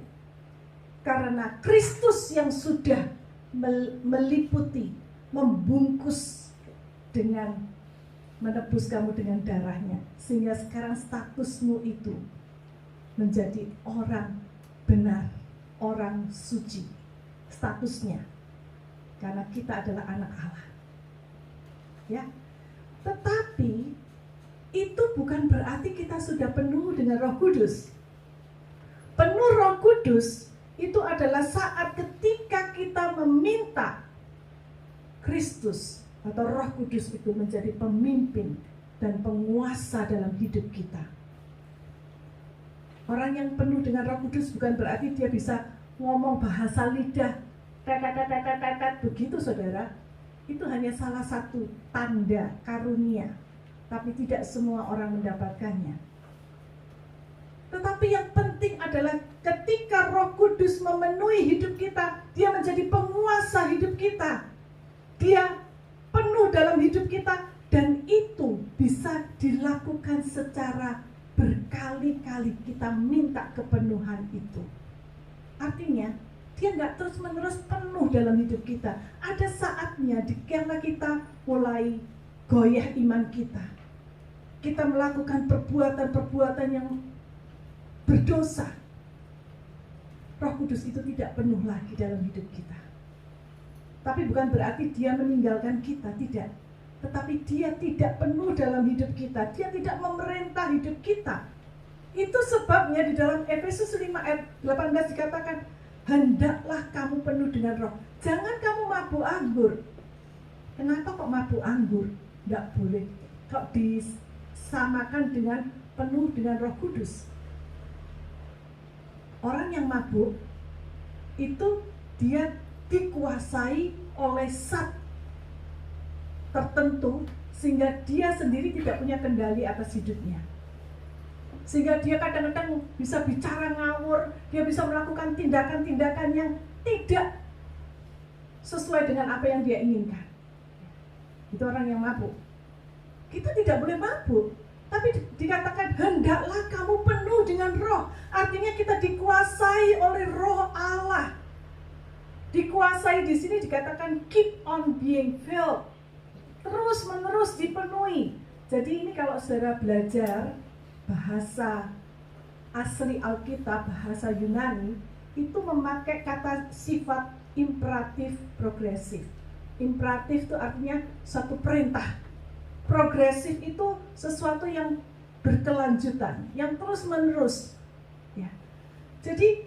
B: karena Kristus yang sudah meliputi, membungkus dengan menebus kamu dengan darahnya. Sehingga sekarang statusmu itu menjadi orang benar, orang suci. Statusnya, karena kita adalah anak Allah. Ya, tetapi itu bukan berarti kita sudah penuh dengan Roh Kudus. Penuh Roh Kudus itu adalah saat ketika kita meminta Kristus atau Roh Kudus itu menjadi pemimpin dan penguasa dalam hidup kita. Orang yang penuh dengan Roh Kudus bukan berarti dia bisa ngomong bahasa lidah, begitu saudara. Itu hanya salah satu tanda karunia, tapi tidak semua orang mendapatkannya. Tetapi yang penting adalah ketika Roh Kudus memenuhi hidup kita, dia menjadi penguasa hidup kita. Dia penuh dalam hidup kita, dan itu bisa dilakukan secara berkali-kali kita minta kepenuhan itu. Artinya, dia nggak terus-menerus penuh dalam hidup kita. Ada saatnya karena kita mulai goyah iman kita. Kita melakukan perbuatan-perbuatan yang berdosa. Roh Kudus itu tidak penuh lagi dalam hidup kita. Tapi bukan berarti dia meninggalkan kita, tidak. Tetapi dia tidak penuh dalam hidup kita. Dia tidak memerintah hidup kita. Itu sebabnya di dalam Efesus 5 ayat 18 dikatakan, hendaklah kamu penuh dengan roh. Jangan kamu mabuk anggur. Kenapa kok mabuk anggur? Tidak boleh. Kok disamakan dengan penuh dengan Roh Kudus? Orang yang mabuk itu dia dikuasai oleh zat tertentu sehingga dia sendiri tidak punya kendali atas hidupnya. Sehingga dia kadang-kadang bisa bicara ngawur, dia bisa melakukan tindakan-tindakan yang tidak sesuai dengan apa yang dia inginkan. Itu orang yang mabuk. Kita tidak boleh mabuk, tapi dikatakan hendaklah kamu penuh dengan roh. Artinya kita dikuasai oleh roh Allah. Dikuasai di sini dikatakan keep on being filled. Terus menerus dipenuhi. Jadi ini kalau saudara belajar bahasa asli Alkitab, bahasa Yunani, itu memakai kata sifat imperatif progresif. Imperatif itu artinya satu perintah. Progresif itu sesuatu yang berkelanjutan, yang terus menerus. Ya. Jadi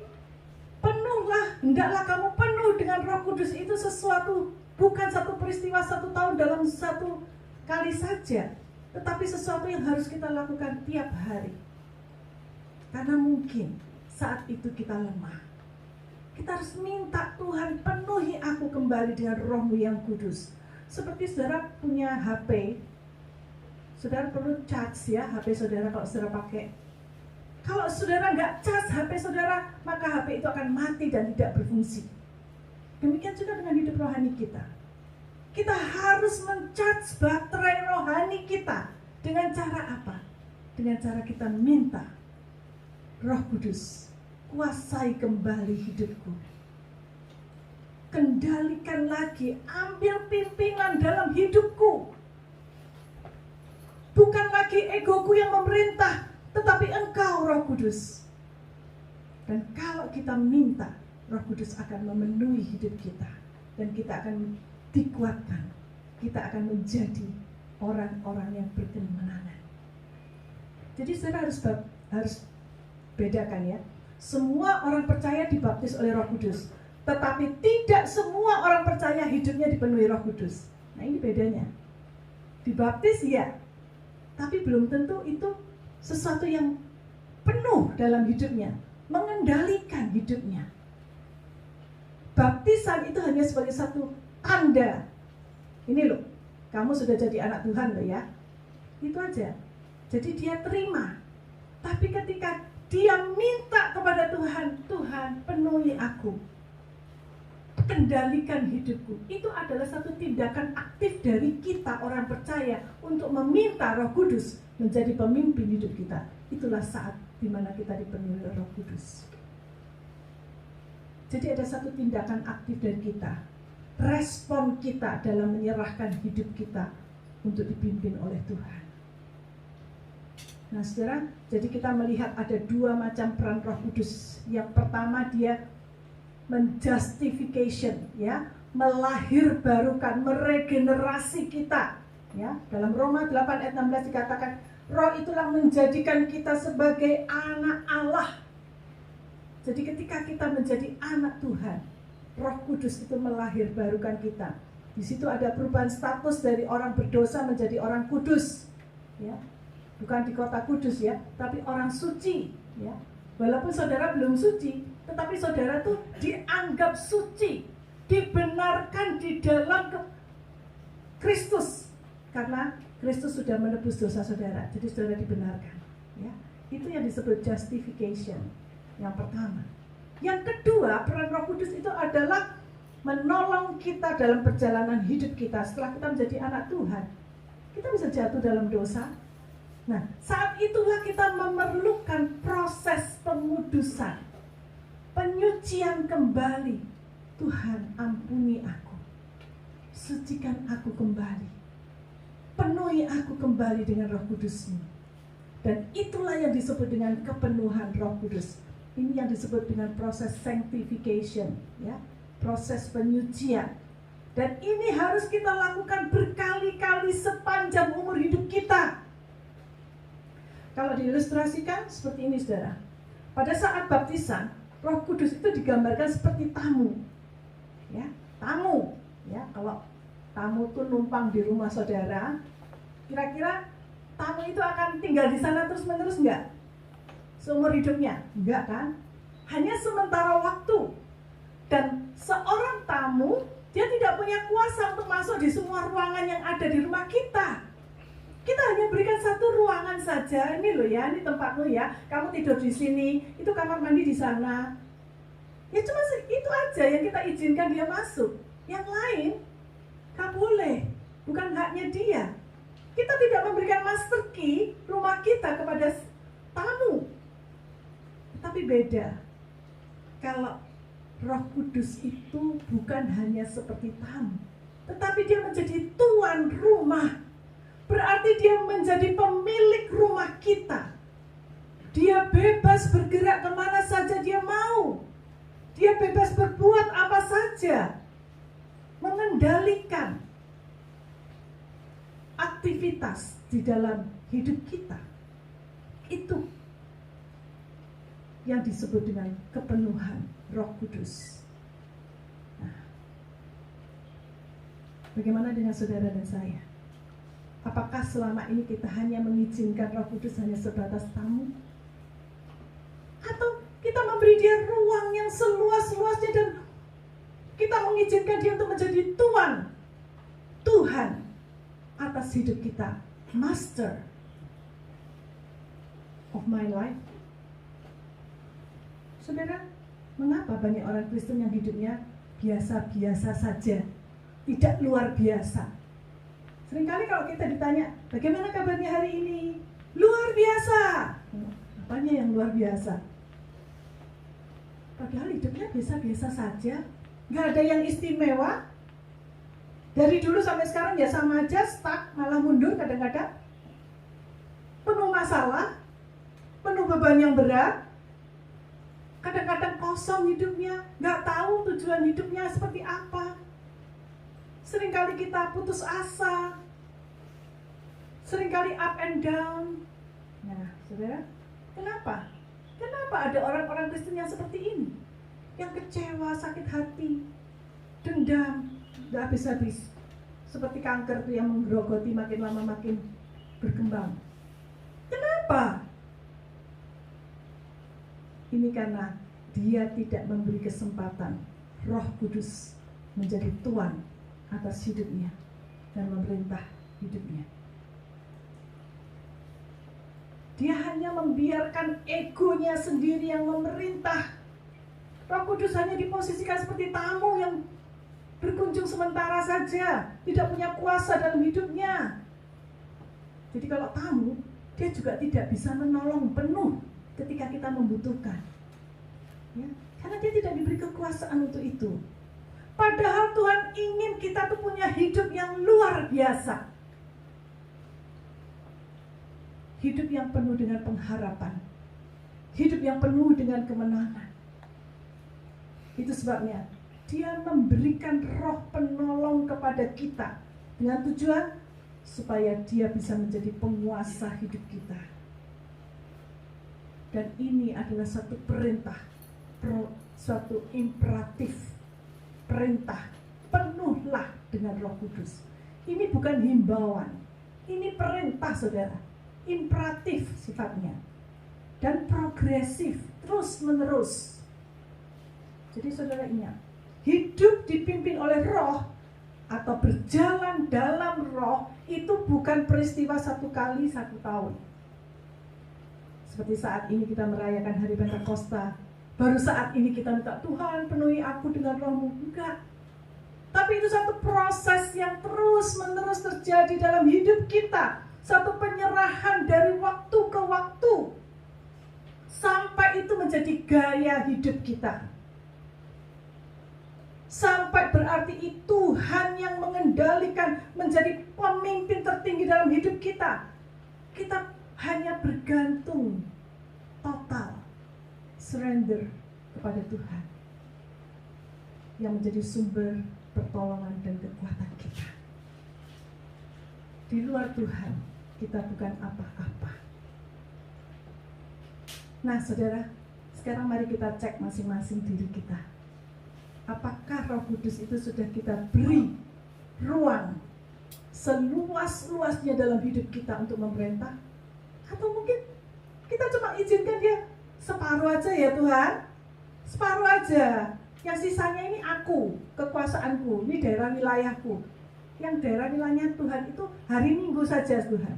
B: penuhlah, hendaklah kamu penuh dengan Roh Kudus itu sesuatu, bukan satu peristiwa 1 tahun dalam 1 kali saja, tetapi sesuatu yang harus kita lakukan tiap hari. Karena mungkin saat itu kita lemah. Kita harus minta Tuhan penuhi aku kembali dengan Roh-Mu yang kudus. Seperti saudara punya HP, saudara perlu charge ya HP saudara kalau saudara pakai. Kalau saudara nggak charge HP saudara, maka HP itu akan mati dan tidak berfungsi. Demikian juga dengan hidup rohani kita. Kita harus men-charge baterai rohani kita. Dengan cara apa? Dengan cara kita minta Roh Kudus, kuasai kembali hidupku. Kendalikan lagi, ambil pimpinan dalam hidupku. Bukan lagi egoku yang memerintah, tetapi Engkau Roh Kudus. Dan kalau kita minta, Roh Kudus akan memenuhi hidup kita. Dan kita akan dikuatkan. Kita akan menjadi orang-orang yang berkemenangan. Jadi saudara harus bedakan ya. Semua orang percaya dibaptis oleh Roh Kudus. Tetapi tidak semua orang percaya hidupnya dipenuhi Roh Kudus. Nah ini bedanya. Dibaptis ya, tapi belum tentu itu sesuatu yang penuh dalam hidupnya, mengendalikan hidupnya. Baptisan itu hanya sebagai satu tanda. Ini loh, kamu sudah jadi anak Tuhan loh ya. Itu aja. Jadi dia terima. Tapi ketika dia minta kepada Tuhan, Tuhan penuhi aku. kendalikan hidupku. Itu adalah satu tindakan aktif dari kita orang percaya untuk meminta Roh Kudus menjadi pemimpin hidup kita. Itulah saat di mana kita dipenuhi Roh Kudus. Jadi ada satu tindakan aktif dari kita. Respon kita dalam menyerahkan hidup kita untuk dipimpin oleh Tuhan. Nah, saudara, jadi kita melihat ada dua macam peran Roh Kudus. Yang pertama, dia menjustification, ya, melahirbarukan, meregenerasi kita, ya. Dalam Roma 8 ayat 16 dikatakan, Roh itulah menjadikan kita sebagai anak Allah. Jadi ketika kita menjadi anak Tuhan, Roh Kudus itu melahirbarukan kita. Di situ ada perubahan status dari orang berdosa menjadi orang kudus, ya. Bukan di kota kudus, ya, tapi orang suci, ya. Walaupun saudara belum suci, tetapi saudara tuh dianggap suci, dibenarkan di dalam Kristus, karena Kristus sudah menebus dosa saudara. Jadi saudara dibenarkan, ya. Itu yang disebut justification. Yang pertama. Yang kedua, peran Roh Kudus itu adalah menolong kita dalam perjalanan hidup kita. Setelah kita menjadi anak Tuhan, kita bisa jatuh dalam dosa. Nah, saat itulah kita memerlukan proses pengudusan, penyucian kembali. Tuhan, ampuni aku, sucikan aku kembali, penuhi aku kembali dengan Roh Kudus-Mu. Dan itulah yang disebut dengan kepenuhan Roh Kudus. Ini yang disebut dengan proses sanctification, ya, proses penyucian. Dan ini harus kita lakukan berkali-kali sepanjang umur hidup kita. Kalau diilustrasikan seperti ini, saudara. Pada saat baptisan, Roh Kudus itu digambarkan seperti tamu, ya, tamu, ya. Kalau tamu itu numpang di rumah saudara, kira-kira tamu itu akan tinggal di sana terus-menerus enggak? Seumur hidupnya? Enggak kan? Hanya sementara waktu. Dan seorang tamu, dia tidak punya kuasa untuk masuk di semua ruangan yang ada di rumah kita. Kita hanya berikan satu ruangan saja. Ini loh ya, ini tempatmu ya. Kamu tidur di sini, itu kamar mandi di sana. Ya cuma itu aja yang kita izinkan dia masuk. Yang lain, gak boleh. Bukan haknya dia. Kita tidak memberikan master key rumah kita kepada tamu. Tapi beda. Kalau Roh Kudus itu bukan hanya seperti tamu, tetapi dia menjadi tuan rumah. Berarti dia menjadi pemilik rumah kita. Dia bebas bergerak kemana saja dia mau. Dia bebas berbuat apa saja. Mengendalikan aktivitas di dalam hidup kita. Itu yang disebut dengan kepenuhan Roh Kudus. Nah, bagaimana dengan saudara dan saya? Apakah selama ini kita hanya mengizinkan Roh Kudus hanya sebatas tamu? Atau kita memberi dia ruang yang seluas-luasnya dan kita mengizinkan dia untuk menjadi Tuhan atas hidup kita, Master of my life? Saudara, mengapa banyak orang Kristen yang hidupnya biasa-biasa saja, tidak luar biasa? Seringkali kalau kita ditanya, bagaimana kabarnya hari ini? Luar biasa. Apanya yang luar biasa? Padahal hidupnya biasa-biasa saja, nggak ada yang istimewa. Dari dulu sampai sekarang ya sama aja, stuck, malah mundur kadang-kadang. Penuh masalah, penuh beban yang berat. Kadang-kadang kosong hidupnya, nggak tahu tujuan hidupnya seperti apa. Seringkali kita putus asa, seringkali up and down. Nah, saudara, kenapa? Kenapa ada orang-orang Kristen yang seperti ini? Yang kecewa, sakit hati, dendam, nggak habis-habis. Seperti kanker tuh yang menggerogoti makin lama makin berkembang. Kenapa? Ini karena dia tidak memberi kesempatan Roh Kudus menjadi tuan atas hidupnya dan memerintah hidupnya. Dia hanya membiarkan egonya sendiri yang memerintah. Roh Kudus hanya diposisikan seperti tamu yang berkunjung sementara saja, tidak punya kuasa dalam hidupnya. Jadi kalau tamu, dia juga tidak bisa menolong penuh ketika kita membutuhkan. Ya, karena dia tidak diberi kekuasaan untuk itu. Padahal Tuhan ingin kita tuh punya hidup yang luar biasa. Hidup yang penuh dengan pengharapan. Hidup yang penuh dengan kemenangan. Itu sebabnya Dia memberikan roh penolong kepada kita dengan tujuan supaya Dia bisa menjadi penguasa hidup kita. Dan ini adalah satu perintah, suatu imperatif, perintah, penuhlah dengan Roh Kudus. Ini bukan himbauan, ini perintah saudara, imperatif sifatnya, dan progresif, terus menerus. Jadi saudara ingat, hidup dipimpin oleh roh atau berjalan dalam roh itu bukan peristiwa 1 kali 1 tahun. Seperti saat ini kita merayakan hari Pentakosta, baru saat ini kita minta Tuhan penuhi aku dengan roh-Mu. Enggak. Tapi itu satu proses yang terus menerus terjadi dalam hidup kita. Satu penyerahan dari waktu ke waktu. Sampai itu menjadi gaya hidup kita. Sampai berarti Tuhan yang mengendalikan, menjadi pemimpin tertinggi dalam hidup kita. Kita hanya bergantung total, surrender kepada Tuhan yang menjadi sumber pertolongan dan kekuatan kita. Di luar Tuhan, kita bukan apa-apa. Nah saudara, sekarang mari kita cek masing-masing diri kita. Apakah Roh Kudus itu sudah kita beri ruang seluas-luasnya dalam hidup kita untuk memerintah? Atau mungkin kita cuma izinkan dia separuh aja ya Tuhan, separuh aja. Yang sisanya ini aku, kekuasaanku, ini daerah wilayahku. Yang daerah wilayahnya Tuhan itu hari Minggu saja Tuhan.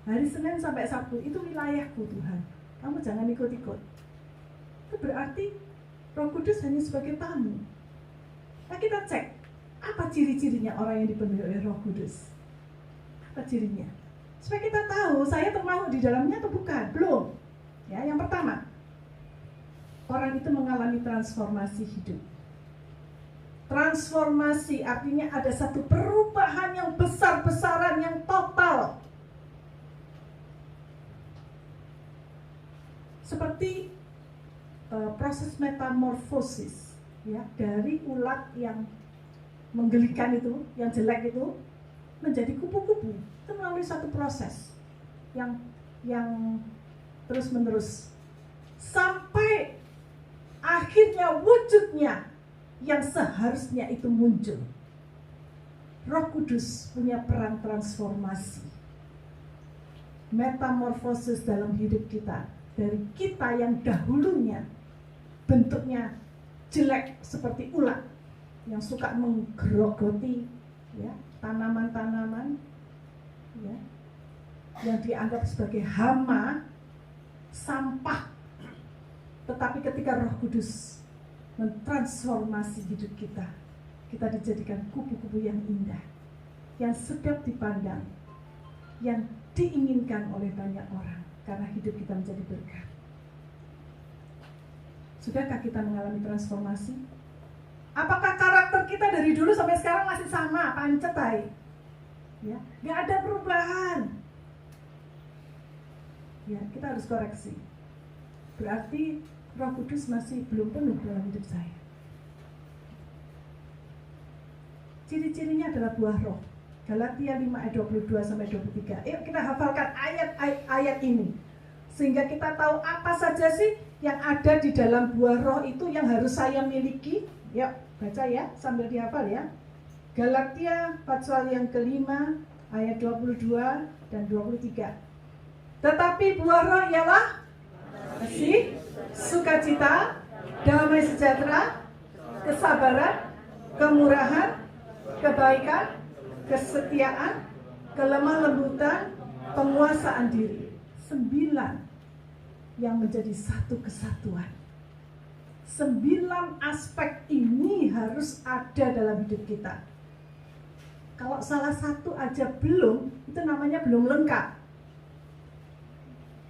B: Hari Senin sampai Sabtu itu wilayahku Tuhan. Kamu jangan ikut-ikut. Itu berarti Roh Kudus hanya sebagai tamu. Nah kita cek, apa ciri-cirinya orang yang dipenuhi oleh Roh Kudus? Apa cirinya? Supaya kita tahu saya termasuk di dalamnya atau bukan. Belum. Ya, yang pertama, orang itu mengalami transformasi hidup. Transformasi artinya ada satu perubahan yang besar-besaran, yang total. Seperti proses metamorfosis, ya, dari ulat yang menggelikan itu, yang jelek itu, menjadi kupu-kupu. Itu melalui satu proses yang terus menerus sampai akhirnya wujudnya yang seharusnya itu muncul. Roh Kudus punya peran transformasi, metamorfosis dalam hidup kita, dari kita yang dahulunya bentuknya jelek seperti ulat yang suka menggerogoti, ya, tanaman-tanaman, ya, yang dianggap sebagai hama, sampah. Tetapi ketika Roh Kudus mentransformasi hidup kita, kita dijadikan kupu-kupu yang indah, yang sedap dipandang, yang diinginkan oleh banyak orang, karena hidup kita menjadi berkat. Sudahkah kita mengalami transformasi? Apakah karakter kita dari dulu sampai sekarang masih sama, pancetai? Ya, nggak ada perubahan. Ya, kita harus koreksi. Berarti Roh Kudus masih belum penuh dalam hidup saya. Ciri-cirinya adalah buah roh. Galatia 5 ayat 22 sampai 23. Yuk kita hafalkan ayat ini, sehingga kita tahu apa saja sih yang ada di dalam buah roh itu yang harus saya miliki. Yuk baca ya, sambil dihafal ya. Galatia pasal yang kelima ayat 22 dan 23. Tetapi buah roh ialah kasih, sukacita, damai sejahtera, kesabaran, kemurahan, kebaikan, kesetiaan, kelemah lembutan, penguasaan diri. 9 yang menjadi satu kesatuan. 9 aspek ini harus ada dalam hidup kita. Kalau salah satu aja belum, itu namanya belum lengkap.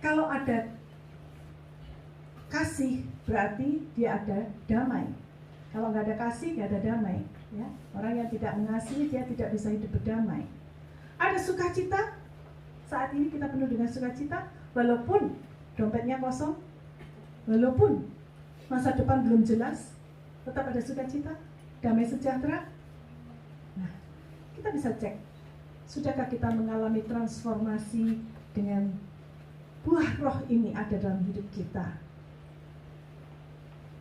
B: Kalau ada kasih, berarti dia ada damai. Kalau nggak ada kasih, nggak ada damai. Ya, orang yang tidak mengasihi, dia tidak bisa hidup berdamai. Ada sukacita, saat ini kita penuh dengan sukacita, walaupun dompetnya kosong, walaupun masa depan belum jelas, tetap ada sukacita, damai sejahtera. Nah, kita bisa cek, sudahkah kita mengalami transformasi dengan buah roh ini ada dalam hidup kita.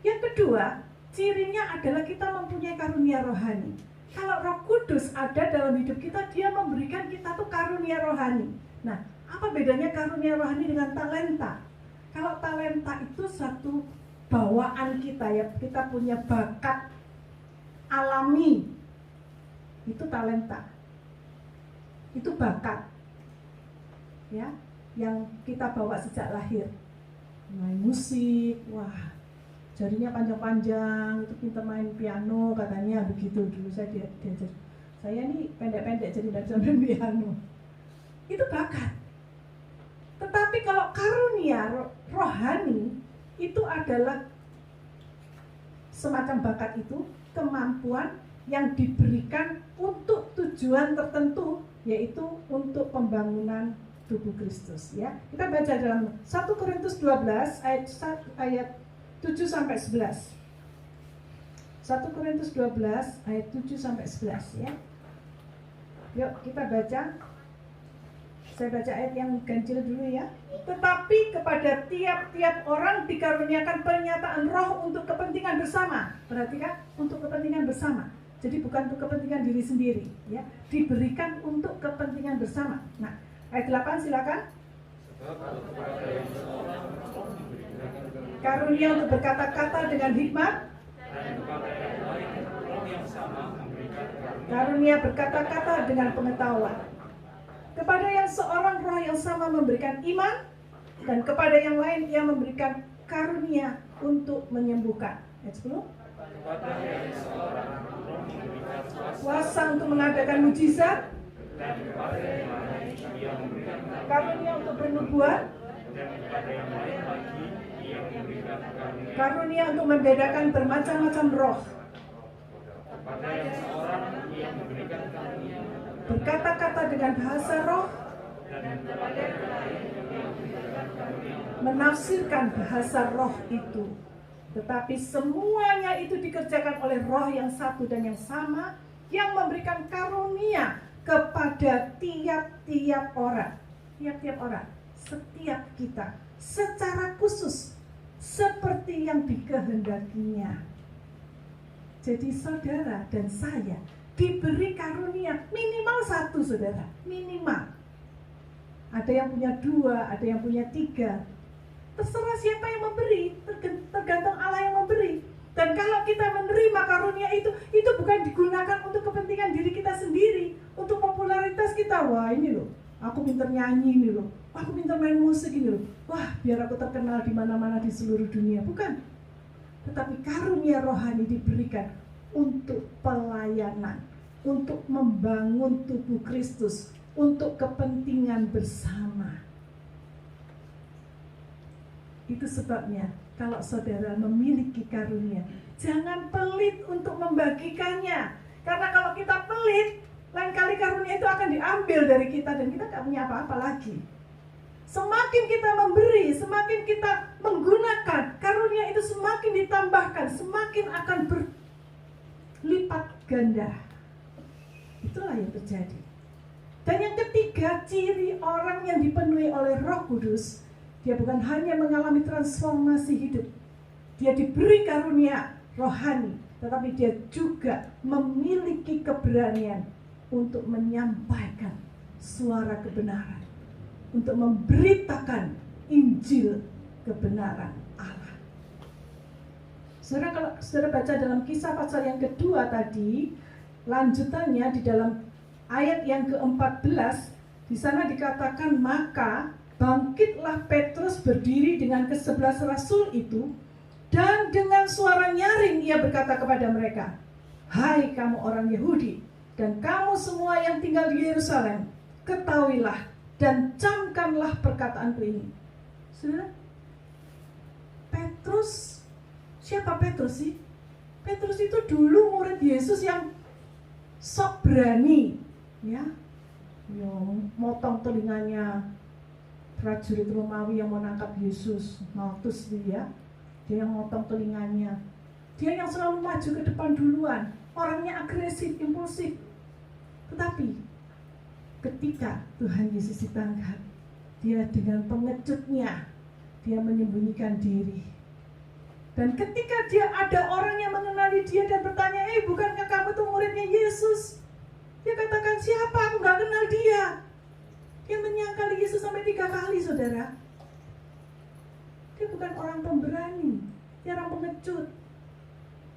B: Yang kedua, cirinya adalah kita mempunyai karunia rohani. Kalau Roh Kudus ada dalam hidup kita, dia memberikan kita tuh karunia rohani. Nah, apa bedanya karunia rohani dengan talenta? Kalau talenta itu satu bawaan kita ya, kita punya bakat alami. Itu talenta. Itu bakat. Ya, yang kita bawa sejak lahir. Main musik, wah, jarinya panjang-panjang, itu pintar main piano katanya begitu. Dulu saya diajar. Saya nih pendek-pendek jadi tidak bisa main piano. Itu bakat. Tetapi kalau karunia rohani itu adalah semacam bakat itu, kemampuan yang diberikan untuk tujuan tertentu, yaitu untuk pembangunan tubuh Kristus. Ya, kita baca dalam 1 Korintus 12 ayat 7 sampai 11. 1 Korintus 12 ayat 7 sampai 11 ya. Yuk kita baca. Saya baca ayat yang ganjil dulu ya. Tetapi kepada tiap-tiap orang dikaruniakan pernyataan roh untuk kepentingan bersama. Perhatikan, untuk kepentingan bersama. Jadi bukan untuk kepentingan diri sendiri ya. Diberikan untuk kepentingan bersama. Nah, ayat 8 silakan. Karunia untuk berkata-kata dengan hikmat. Karunia berkata-kata dengan pengetahuan. Kepada yang seorang roh yang sama memberikan iman, dan kepada yang lain ia memberikan karunia untuk menyembuhkan. Ayat 10. Kuasa untuk mengadakan mujizat, karunia untuk bernubuat, karunia untuk membedakan bermacam-macam roh, berkata-kata dengan bahasa roh, menafsirkan bahasa roh itu. Tetapi semuanya itu dikerjakan oleh roh yang satu dan yang sama, yang memberikan karunia kepada tiap-tiap orang. Tiap-tiap orang, setiap kita, secara khusus, seperti yang dikehendakinya. Jadi saudara dan saya diberi karunia minimal satu, saudara, minimal. Ada yang punya 2, ada yang punya 3. Terserah siapa yang memberi, tergantung Allah yang memberi. Dan kalau kita menerima karunia itu bukan digunakan untuk kepentingan diri kita sendiri, untuk popularitas kita. Wah ini loh, aku pintar nyanyi ini loh, aku pintar main musik ini loh. Wah biar aku terkenal di mana-mana di seluruh dunia. Bukan. Tetapi karunia rohani diberikan untuk pelayanan, untuk membangun tubuh Kristus, untuk kepentingan bersama. Itu sebabnya kalau saudara memiliki karunia, jangan pelit untuk membagikannya. Karena kalau kita pelit, lain kali karunia itu akan diambil dari kita dan kita tidak punya apa-apa lagi. Semakin kita memberi, semakin kita menggunakan, karunia itu semakin ditambahkan, semakin akan berlipat ganda. Itulah yang terjadi. Dan yang ketiga, ciri orang yang dipenuhi oleh Roh Kudus, dia bukan hanya mengalami transformasi hidup, dia diberi karunia rohani, tetapi dia juga memiliki keberanian untuk menyampaikan suara kebenaran, untuk memberitakan Injil kebenaran Allah. Saudara, kalau saudara baca dalam Kisah pasal yang kedua tadi, lanjutannya di dalam ayat yang ke-14, di sana dikatakan, maka bangkitlah Petrus berdiri dengan ke-11 rasul itu, Dan dengan suara nyaring ia berkata kepada mereka, "Hai kamu orang Yahudi, dan kamu semua yang tinggal di Yerusalem, ketahuilah dan camkanlah perkataanku ini." Saudara, Petrus, siapa Petrus sih? Petrus itu dulu murid Yesus yang sok berani, ya, yang motong telinganya prajurit Romawi yang mau nangkap Yesus, Maltus dia yang motong telinganya. Dia yang selalu maju ke depan duluan, orangnya agresif, impulsif. Tetapi ketika Tuhan Yesus ditangkap, dia dengan pengecutnya, dia menyembunyikan diri. Dan ketika dia ada orang yang mengenali dia dan bertanya, bukankah kamu tuh muridnya Yesus? Dia katakan, siapa? Aku gak kenal dia. Dia menyangkali Yesus sampai 3 kali, saudara. Dia bukan orang pemberani, dia orang pengecut.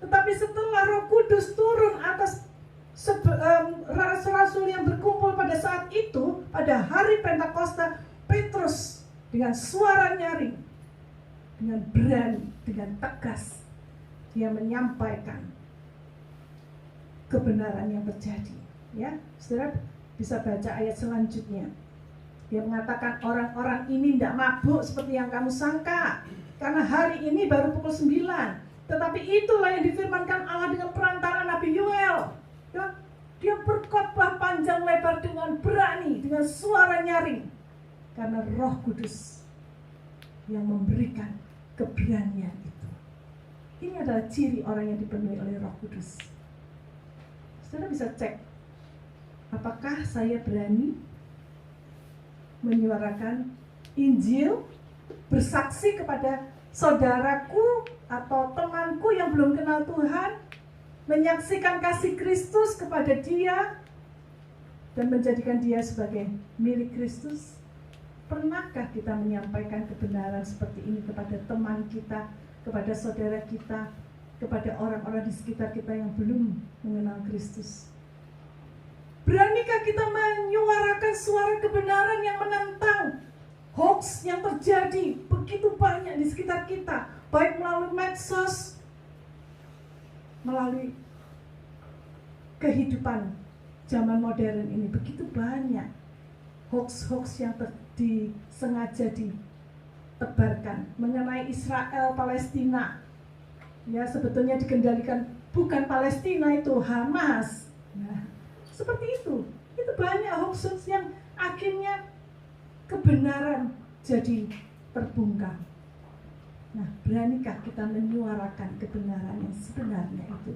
B: Tetapi setelah Roh Kudus turun atas rasul-rasul yang berkumpul pada saat itu, pada hari Pentakosta, Petrus dengan suara nyaring, dengan berani, dengan tegas, dia menyampaikan kebenaran yang terjadi. Ya, saudara bisa baca ayat selanjutnya. Dia mengatakan, orang-orang ini tidak mabuk seperti yang kamu sangka, karena hari ini baru pukul 9. Tetapi itulah yang difirmankan Allah dengan perantara Nabi Yoel. Ya, dia berkhotbah panjang lebar dengan berani, dengan suara nyaring, karena Roh Kudus yang memberikan keberanian itu. Ini adalah ciri orang yang dipenuhi oleh Roh Kudus. Saudara bisa cek, apakah saya berani menyuarakan Injil, bersaksi kepada saudaraku atau temanku yang belum kenal Tuhan, menyaksikan kasih Kristus kepada dia dan menjadikan dia sebagai milik Kristus. Pernahkah kita menyampaikan kebenaran seperti ini kepada teman kita, kepada saudara kita, kepada orang-orang di sekitar kita yang belum mengenal Kristus? Beranikah kita menyuarakan suara kebenaran yang menentang hoax yang terjadi begitu banyak di sekitar kita, baik melalui medsos, melalui kehidupan zaman modern ini, begitu banyak hoax-hoax yang disengaja ditebarkan mengenai Israel Palestina. Ya, sebetulnya dikendalikan bukan Palestina, itu Hamas. Nah, seperti itu banyak hoax yang akhirnya kebenaran jadi terbungkam. Nah, beranikah kita menyuarakan kebenaran yang sebenarnya itu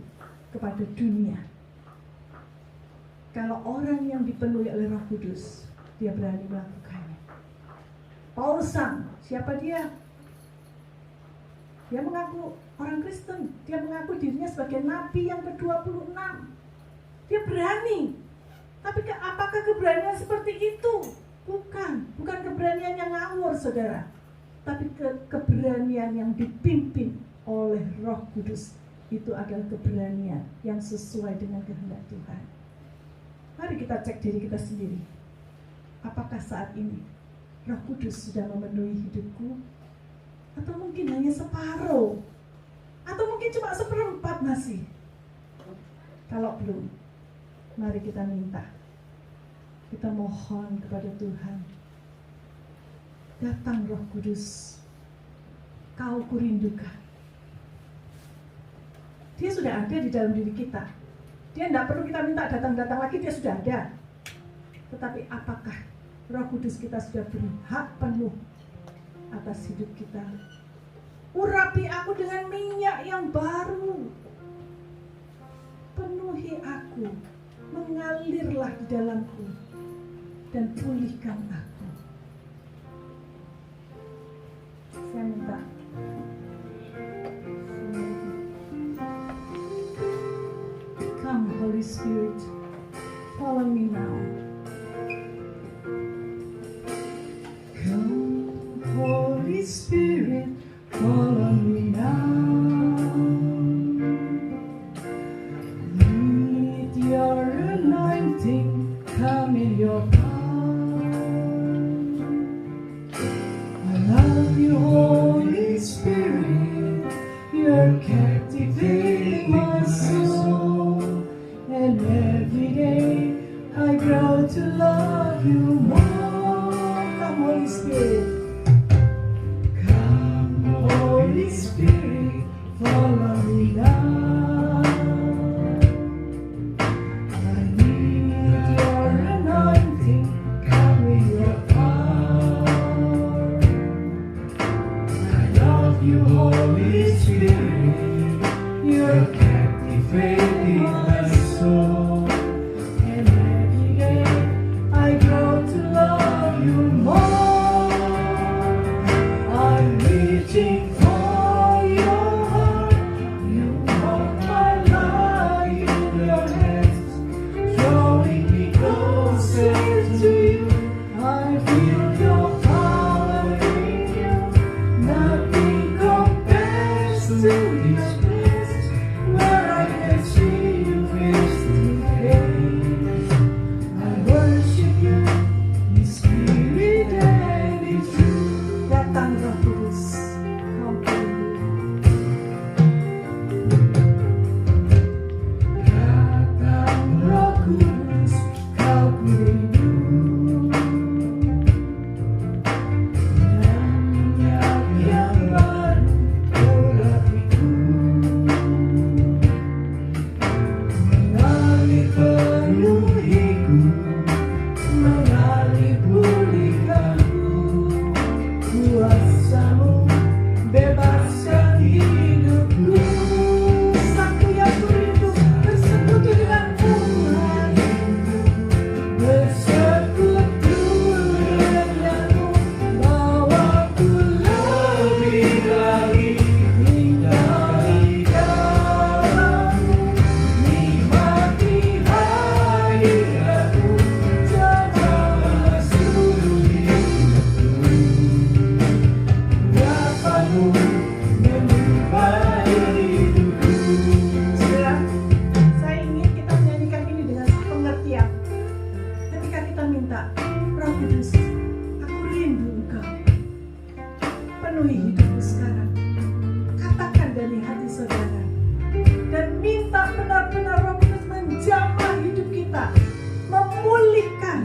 B: kepada dunia? Kalau orang yang dipenuhi oleh Roh Kudus, dia berani melakukannya. Paulus, siapa dia? Dia mengaku orang Kristen, dia mengaku dirinya sebagai nabi yang ke-26. Dia berani. Tapi apakah keberanian seperti itu? Bukan keberanian yang ngawur, saudara. Tapi keberanian yang dipimpin oleh Roh Kudus. Itu adalah keberanian yang sesuai dengan kehendak Tuhan. Mari kita cek diri kita sendiri. Apakah saat ini Roh Kudus sudah memenuhi hidupku? Atau mungkin hanya separuh? Atau mungkin cuma 1/4 masih? Kalau belum, mari kita minta, kita mohon kepada Tuhan, datang Roh Kudus, Kau kurindukan. Dia sudah ada di dalam diri kita. Dia tidak perlu kita minta datang-datang lagi, dia sudah ada. Tetapi apakah Roh Kudus kita sudah beri hak penuh atas hidup kita? Urapi aku dengan minyak yang baru, penuhi aku, mengalirlah di dalamku, dan pulihkan aku. Saya minta Come Holy Spirit, follow me now. Come Holy Spirit, follow me now. Need your anointing, come in your power. I love you, Holy Spirit. Spirit, follow me now. I need your anointing, come with your power. I love you, Holy Spirit, you're captivating my soul. And every day I grow to love you more. I'm reaching for your heart. You hold my life in your hands, drawing me closer to you. I feel your power in you. Nothing compares to this place where I can see you face to face. I worship you in spirit and in truth. Datang Roh Kudus, datang Roh Kudus, kau kurindu. Minyak yang baru urapiku, mengalir penuhiku, mengalir pulihkanku. Kuasamu bebaskan hidupku. Aku yang rindu bersekutu dengan Tuhan, bersekutu denganmu. Bawaku lebih lagi tinggali dalammu, nikmati hadiratmu, jamah seluruh hidupku. Urapanmu mengubah hidupku. Saudara, saya ingin kita menyanyikan ini dengan pengertian. Ketika kita minta, Roh Kudus, aku rindu Engkau. Penuhi hidupku sekarang. Katakan dari hati saudara. Dan minta benar-benar Roh Kudus menjamah hidup kita, memulihkan.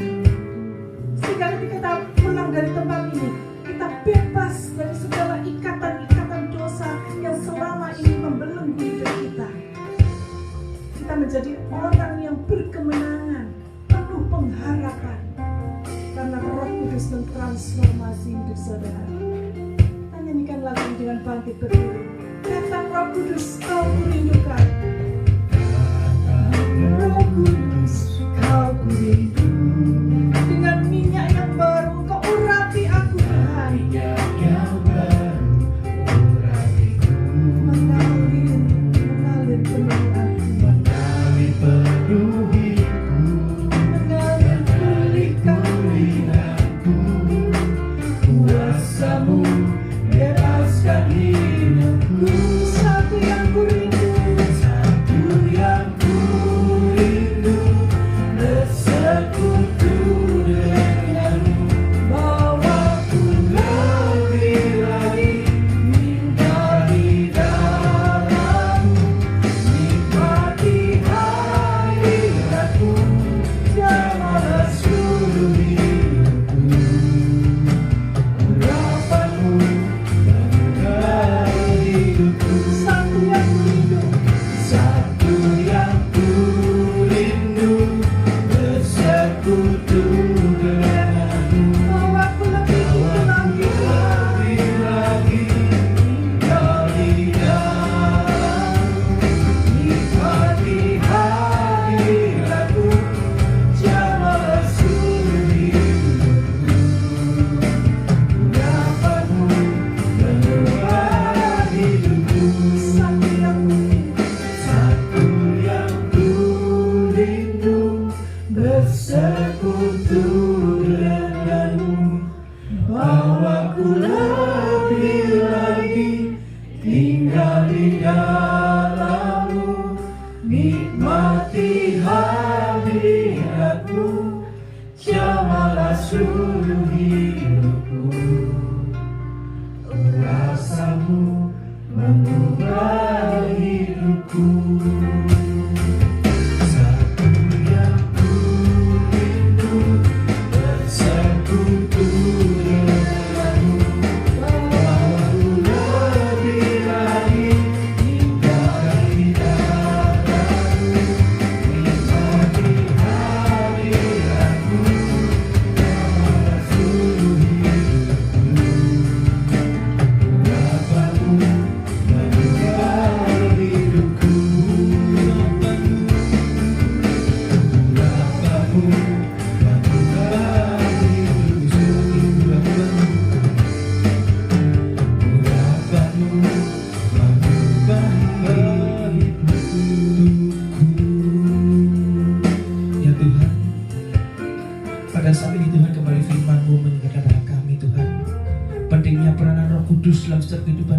B: Sehingga ketika kita pulang dari tempat ini, kita bebas dari segala ikatan-ikatan dosa yang selama ini membelenggu hidup kita. Kita menjadi orang yang berkemenangan, penuh pengharapan, karena Roh Kudus mentransformasi hidup saudara. Kita nyanyikan lagu ini dengan bangkit berdiri. Datang Roh Kudus, kau kurindukan. Roh Kudus, kau kurindu. Dengan minyak yang baru, kau urapi aku Tuhan.
A: Minyak yang baru urapiku,
B: Mengalir penuh aku,
A: mengalir penuhiku,
B: mengalir
A: pulihkanku. Kuasamu bebaskan hidupku.
B: satu yang kurindu.
A: Satu yang kurindu, bersekutu denganmu.
B: Bawaku
A: Lebih lagi tinggali dalammu, nikmati hadiratmu, jamah seluruh hidupku. Urapanmu mengubah hidupku.
B: satu yang kurindu.
A: Satu yang kurindu, bersekutu denganmu.
B: Bawaku lebih lagi.
A: Lebih lagi tinggali dalammu, nikmati hadiratmu, jamah seluruh hidupku. Urapanmu mengubah hidupku.
B: Satu yang kurindu.
A: Satu yang kurindu, bersekutu denganmu. Bawaku lebih lagi tinggal di dalammu, nikmati hadiratmu, jamahlah seluruh hidupku. Rasamu mengubah hidupku. Satu yang kurindu, bersekutu denganmu. Bawaku lebih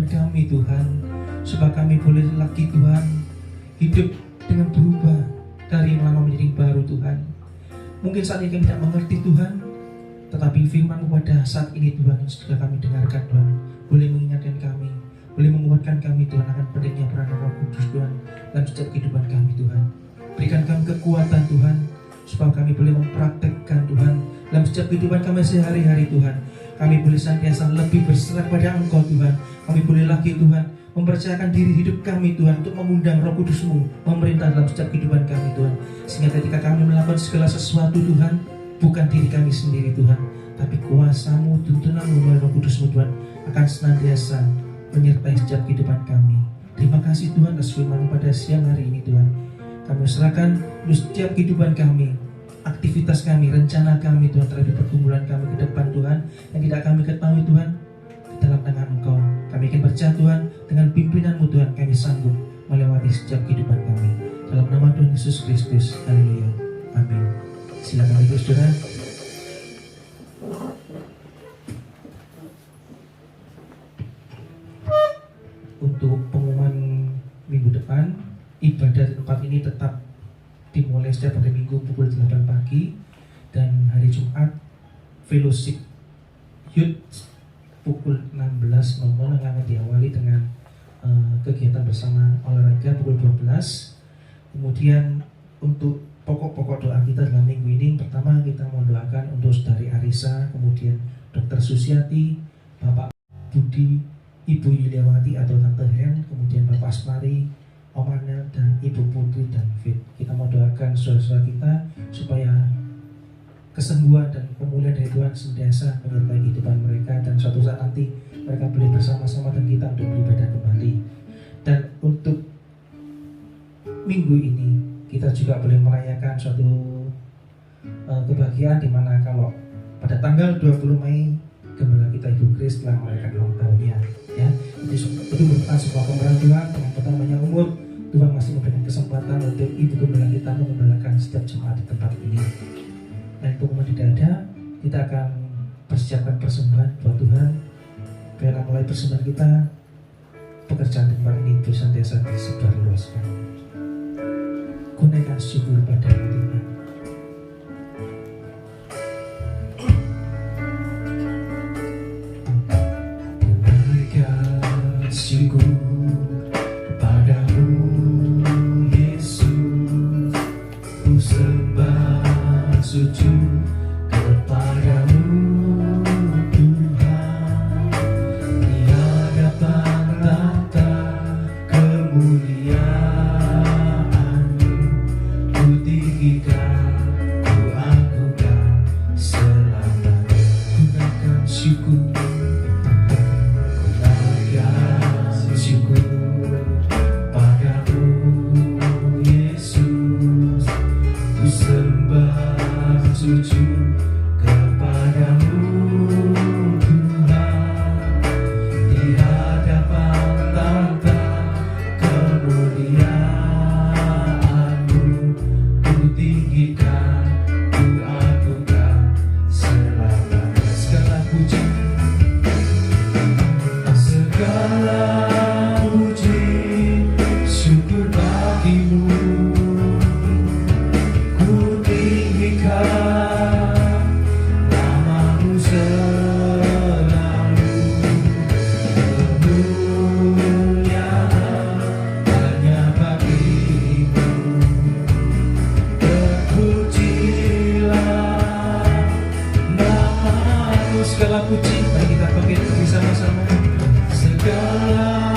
A: kehidupan kami Tuhan, supaya kami boleh lagi Tuhan hidup dengan berubah dari yang lama menjadi yang baru Tuhan. Mungkin saat ini kami tidak mengerti Tuhan, tetapi firman-Mu pada saat ini Tuhan yang sudah kami dengarkan Tuhan, boleh mengingatkan kami, boleh menguatkan kami Tuhan akan pentingnya peran Roh Kudus Tuhan dalam setiap kehidupan kami Tuhan. Berikan kami kekuatan Tuhan, supaya kami boleh mempraktekkan Tuhan dalam setiap kehidupan kami sehari-hari Tuhan. Kami boleh senantiasa lebih berserah pada Engkau Tuhan. Kami boleh lagi Tuhan mempercayakan diri hidup kami Tuhan untuk mengundang Roh Kudus-Mu memerintah dalam setiap kehidupan kami Tuhan. Sehingga ketika kami melakukan segala sesuatu Tuhan, bukan diri kami sendiri Tuhan, tapi kuasa-Mu, tuntunan-Mu melalui Roh Kudus-Mu Tuhan akan senantiasa menyertai setiap kehidupan kami. Terima kasih Tuhan atas firman-Mu pada siang hari ini Tuhan. Kami serahkan untuk setiap kehidupan kami, aktivitas kami, rencana kami Tuhan terhadap pergumulan kami ke depan Tuhan yang tidak kami ketahui Tuhan, di dalam tangan Engkau. Kami ingin percaya Tuhan, dengan pimpinan-Mu Tuhan kami sanggup melewati setiap kehidupan kami. Dalam nama Tuhan Yesus Kristus, haleluya, amin. Silakan Ibu Saudara. Untuk pengumuman minggu depan, ibadah di tempat ini tetap dimulai setiap hari Minggu pukul 8 pagi, dan hari Jumat fellowship youth pukul 16.00 yang akan diawali dengan kegiatan bersama olahraga pukul 12. Kemudian untuk pokok-pokok doa kita dalam minggu ini, pertama kita mau doakan untuk Saudari Arisa, kemudian Dr. Susiati, Bapak Budi, Ibu Yuliawati atau Tante Hen, kemudian Bapak Asmari, Om Anel, dan Ibu Putri dan Fit. Kita mau doakan saudara-saudara kita supaya kesembuhan dan pemulihan dari Tuhan senantiasa menyertai kehidupan mereka, dan suatu saat nanti mereka boleh bersama-sama dengan kita untuk beribadah kembali. Dan untuk minggu ini kita juga boleh merayakan suatu kebahagiaan, di mana kalau pada tanggal 20 Mei Gembala kita Ibu Kris telah merayakan ulang tahunnya, ya. Itu merupakan sebuah pemeran Tuhan dengan pertamanya umur. Tuhan masih memberikan kesempatan untuk Ibu Gembala kita mengembalakan setiap jemaat di tempat ini. Dan pengumuman tidak ada, kita akan persiapkan persembahan buat Tuhan. Biarlah mulai persembahan kita, pekerjaan di tempat ini terus senantiasa disebarluaskan. Kunaikan syukur pada Tuhan. Kunaikan syukur padamu Yesus, ku sembah sujud kepadamu Tuhan, di hadapan tahta kemuliaan-Mu, ku tinggikan, ku agungkan selamanya. Kunaikan syukur, kunaikan syukur padamu Yesus, ku sembah sujud kepadamu Tuhan, di hadapan tahta kemuliaan-Mu, ku tinggikan, ku agungkan selamanya. Segala puji, segala puji, syukur bagi-Mu, ku tinggikan nama-Mu selalu. Kemuliaan hanya bagi-Mu, terpujilah nama-Mu. Segala puji, mari kita pakai bersama-sama. Segala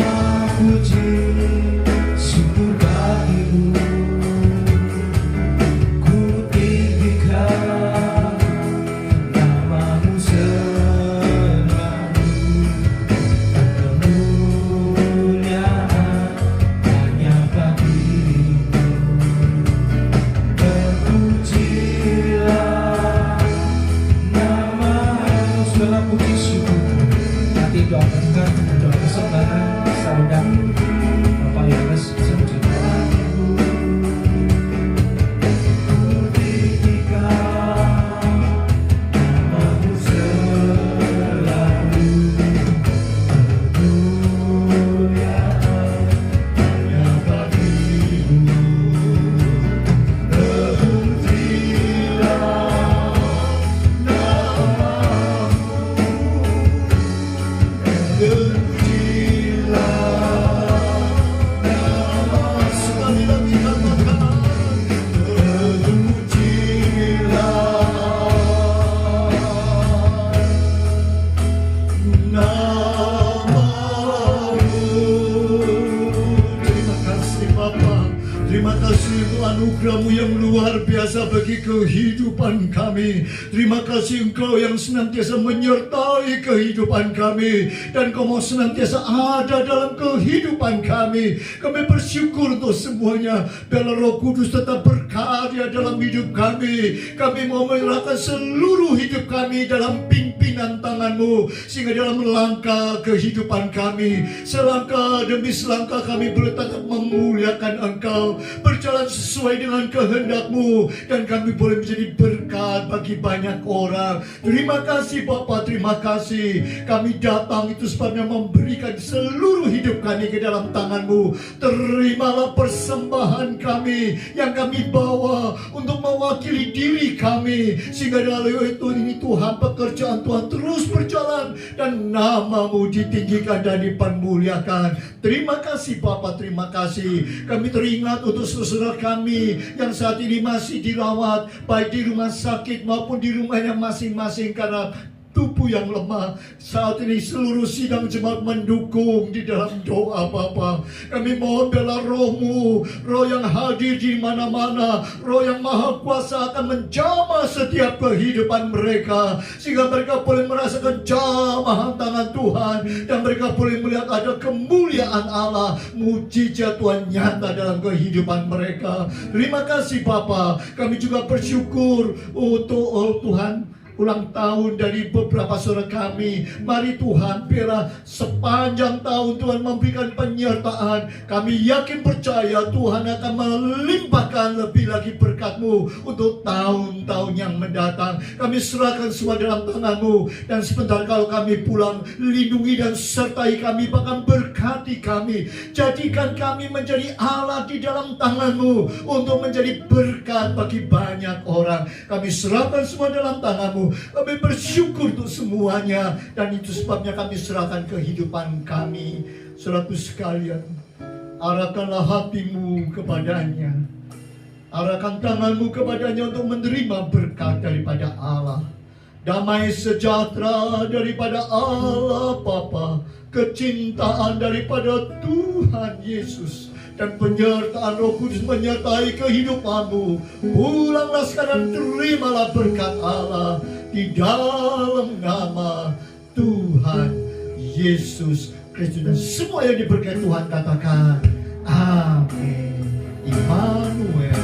D: anugerah-Mu yang luar biasa bagi kehidupan kami. Terima kasih Engkau yang senantiasa menyertai kehidupan kami, dan Kau mau senantiasa ada dalam kehidupan kami. Kami bersyukur untuk semuanya. Biarlah Roh Kudus tetap berkarya dalam hidup kami. Kami mau menyerahkan seluruh hidup kami dalam pimpinan tangan-Mu, sehingga dalam langkah kehidupan kami, selangkah demi selangkah kami boleh tetap memuliakan Engkau, berjalan sesuai dengan kehendak-Mu, dan kami boleh menjadi berkat bagi banyak orang. Terima kasih Bapa, terima kasih. Kami datang itu sebabnya memberikan seluruh hidup kami ke dalam tangan-Mu. Terimalah persembahan kami yang kami bawa untuk mewakili diri kami, sehingga dalam itu ini Tuhan, pekerjaan Tuhan terus berjalan dan nama-Mu ditinggikan dan dipermuliakan. Terima kasih Bapa, terima kasih. Kami teringat untuk saudara kami yang saat ini masih dirawat, baik di rumah sakit maupun di rumahnya masing-masing karena tubuh yang lemah. Saat ini seluruh sidang jemaat mendukung di dalam doa Bapa. Kami mohon biarlah Roh-Mu, Roh yang hadir di mana-mana, Roh yang maha kuasa akan menjamah setiap kehidupan mereka, sehingga mereka boleh merasakan jamahan tangan Tuhan, dan mereka boleh melihat ada kemuliaan Allah, mujizat Tuhan nyata dalam kehidupan mereka. Terima kasih Bapa. Kami juga bersyukur untuk Tuhan ulang tahun dari beberapa saudara kami. Mari Tuhan, biarlah sepanjang tahun Tuhan memberikan penyertaan. Kami yakin percaya Tuhan akan melimpahkan lebih lagi berkat-Mu untuk tahun-tahun yang mendatang. Kami serahkan semua dalam tangan-Mu, dan sebentar kalau kami pulang, lindungi dan sertai kami, bahkan berkati kami. Jadikan kami menjadi alat di dalam tangan-Mu untuk menjadi berkat bagi banyak orang. Kami serahkan semua dalam tangan-Mu. Kami bersyukur untuk semuanya, dan itu sebabnya kami serahkan kehidupan kami. Saudaraku sekalian, arahkanlah hatimu kepadanya, arahkan tanganmu kepadanya untuk menerima berkat daripada Allah. Damai sejahtera daripada Allah Bapa, kecintaan daripada Tuhan Yesus, dan penyertaan Roh Kudus menyertai kehidupanmu. Pulanglah sekarang, terimalah berkat Allah di dalam nama Tuhan Yesus Kristus. Dan semua yang diberkati Tuhan katakan amin. Immanuel.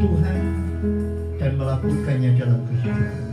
D: Tuhan dan melakukannya dalam kehidupan.